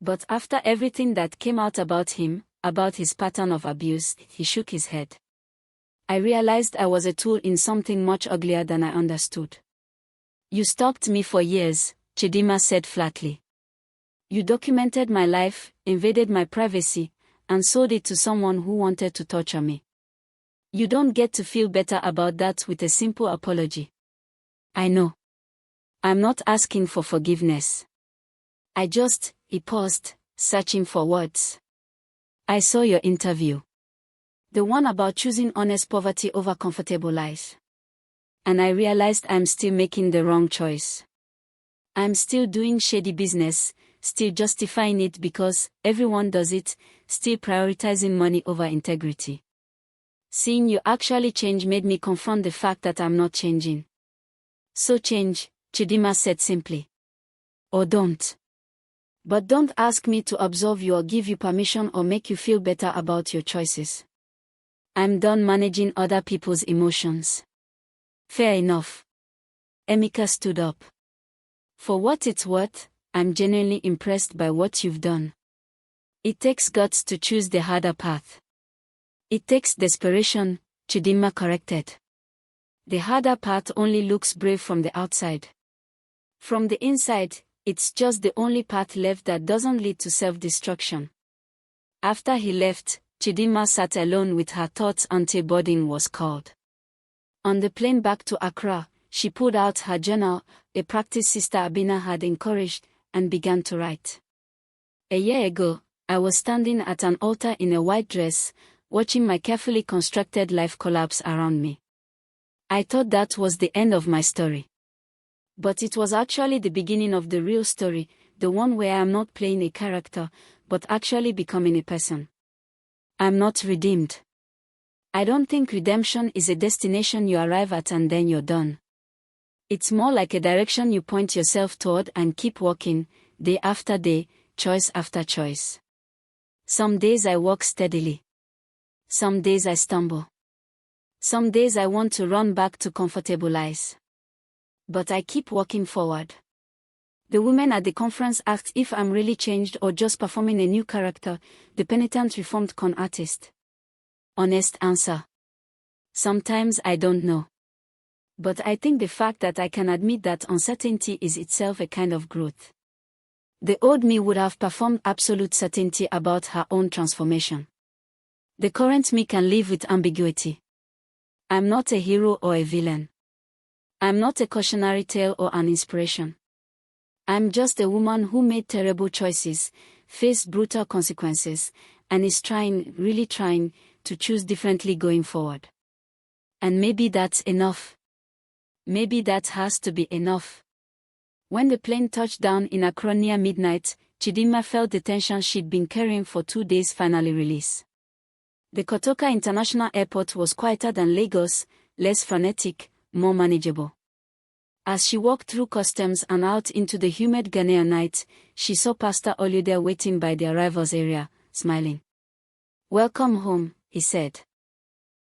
But after everything that came out about him, about his pattern of abuse, he shook his head. I realized I was a tool in something much uglier than I understood. You stalked me for years, Chidinma said flatly. You documented my life, invaded my privacy, and sold it to someone who wanted to torture me. You don't get to feel better about that with a simple apology. I know. I'm not asking for forgiveness. He paused, searching for words. I saw your interview. The one about choosing honest poverty over comfortable life. And I realized I'm still making the wrong choice. I'm still doing shady business, still justifying it because everyone does it, still prioritizing money over integrity. Seeing you actually change made me confront the fact that I'm not changing. So change, Chidinma said simply. Or don't. But don't ask me to absolve you or give you permission or make you feel better about your choices. I'm done managing other people's emotions. Fair enough. Emeka stood up. For what it's worth, I'm genuinely impressed by what you've done. It takes guts to choose the harder path. It takes desperation, Chidinma corrected. The harder path only looks brave from the outside. From the inside, it's just the only path left that doesn't lead to self-destruction. After he left, Chidinma sat alone with her thoughts until boarding was called. On the plane back to Accra, she pulled out her journal, a practice Sister Abina had encouraged, and began to write. A year ago, I was standing at an altar in a white dress, watching my carefully constructed life collapse around me. I thought that was the end of my story. But it was actually the beginning of the real story, the one where I'm not playing a character, but actually becoming a person. I'm not redeemed. I don't think redemption is a destination you arrive at and then you're done. It's more like a direction you point yourself toward and keep walking, day after day, choice after choice. Some days I walk steadily. Some days I stumble. Some days I want to run back to comfortable lies. But I keep walking forward. The women at the conference asked if I'm really changed or just performing a new character, the penitent reformed con artist. Honest answer. Sometimes I don't know. But I think the fact that I can admit that uncertainty is itself a kind of growth. The old me would have performed absolute certainty about her own transformation. The current me can live with ambiguity. I'm not a hero or a villain. I'm not a cautionary tale or an inspiration. I'm just a woman who made terrible choices, faced brutal consequences, and is trying, really trying, to choose differently going forward. And maybe that's enough. Maybe that has to be enough. When the plane touched down in Accra near midnight, Chidinma felt the tension she'd been carrying for 2 days finally release. The Kotoka International Airport was quieter than Lagos, less frenetic, more manageable. As she walked through customs and out into the humid Ghanaian night, she saw Pastor Olude waiting by the arrivals area, smiling. "Welcome home," he said.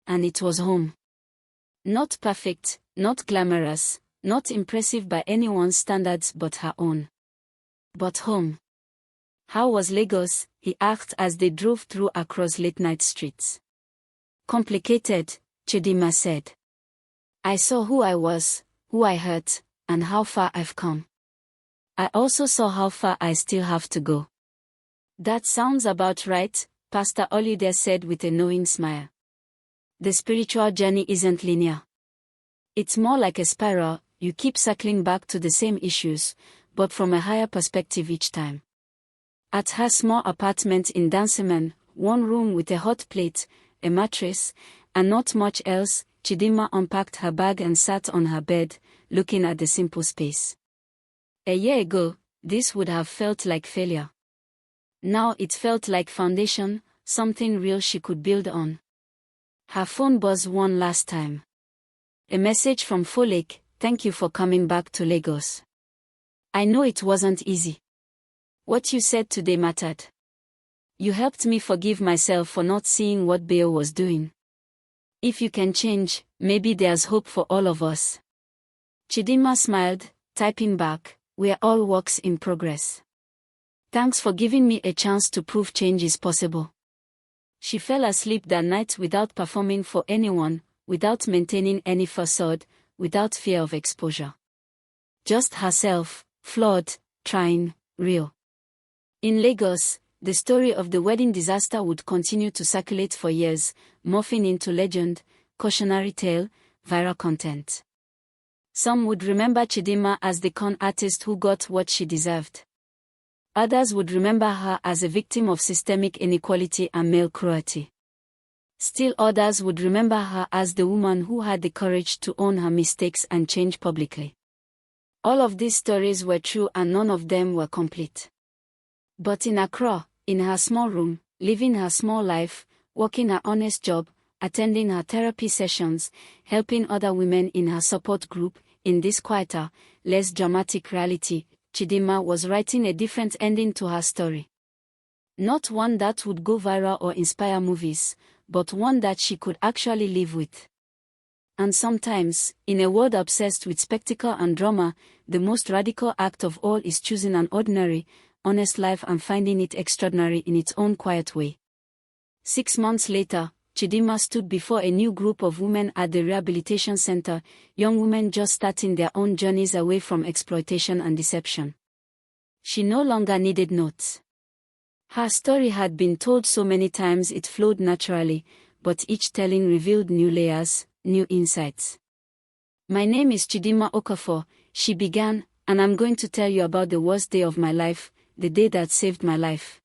And it was home. Not perfect, not glamorous, not impressive by anyone's standards but her own. But home. How was Lagos? He asked as they drove through Accra's late-night streets. Complicated, Chidinma said. I saw who I was, who I hurt, and how far I've come. I also saw how far I still have to go. That sounds about right, Pastor Olude said with a knowing smile. The spiritual journey isn't linear. It's more like a spiral, you keep circling back to the same issues, but from a higher perspective each time. At her small apartment in Danceman, one room with a hot plate, a mattress, and not much else, Chidinma unpacked her bag and sat on her bed, looking at the simple space. A year ago, this would have felt like failure. Now it felt like foundation, something real she could build on. Her phone buzzed one last time. A message from Folake, "Thank you for coming back to Lagos. I know it wasn't easy." What you said today mattered. You helped me forgive myself for not seeing what Bayo was doing. If you can change, maybe there's hope for all of us. Chidinma smiled, typing back, "We're all works in progress. Thanks for giving me a chance to prove change is possible." She fell asleep that night without performing for anyone, without maintaining any facade, without fear of exposure. Just herself, flawed, trying, real. In Lagos, the story of the wedding disaster would continue to circulate for years, morphing into legend, cautionary tale, viral content. Some would remember Chidinma as the con artist who got what she deserved. Others would remember her as a victim of systemic inequality and male cruelty. Still others would remember her as the woman who had the courage to own her mistakes and change publicly. All of these stories were true and none of them were complete. But in Accra, in her small room, living her small life, working her honest job, attending her therapy sessions, helping other women in her support group, in this quieter, less dramatic reality, Chidinma was writing a different ending to her story. Not one that would go viral or inspire movies, but one that she could actually live with. And sometimes, in a world obsessed with spectacle and drama, the most radical act of all is choosing an ordinary, honest life and finding it extraordinary in its own quiet way. 6 months later, Chidinma stood before a new group of women at the rehabilitation center, young women just starting their own journeys away from exploitation and deception. She no longer needed notes. Her story had been told so many times it flowed naturally, but each telling revealed new layers, new insights. "My name is Chidinma Okafor," she began, "and I'm going to tell you about the worst day of my life, the day that saved my life."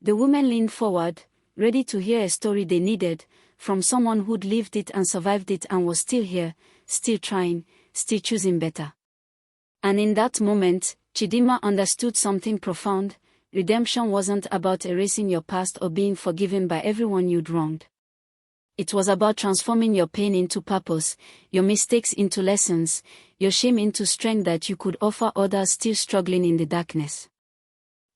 The women leaned forward, ready to hear a story they needed, from someone who'd lived it and survived it and was still here, still trying, still choosing better. And in that moment, Chidinma understood something profound. Redemption wasn't about erasing your past or being forgiven by everyone you'd wronged. It was about transforming your pain into purpose, your mistakes into lessons, your shame into strength that you could offer others still struggling in the darkness.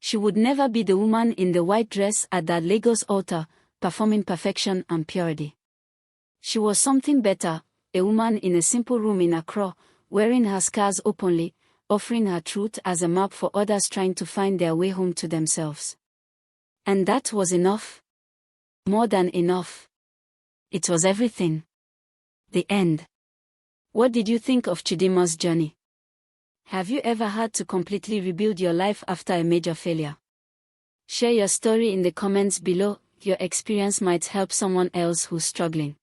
She would never be the woman in the white dress at that Lagos altar, performing perfection and purity. She was something better, a woman in a simple room in Accra, wearing her scars openly, offering her truth as a map for others trying to find their way home to themselves. And that was enough. More than enough. It was everything. The end. What did you think of Chidinma's journey? Have you ever had to completely rebuild your life after a major failure? Share your story in the comments below. Your experience might help someone else who's struggling.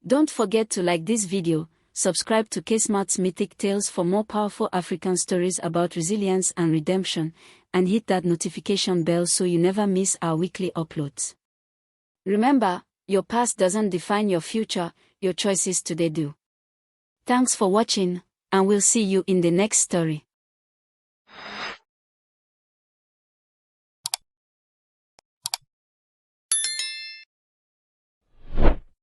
Don't forget to like this video, subscribe to K-Smart's Mythic Tales for more powerful African stories about resilience and redemption, and hit that notification bell so you never miss our weekly uploads. Remember, your past doesn't define your future, your choices today do. Thanks for watching, and we'll see you in the next story.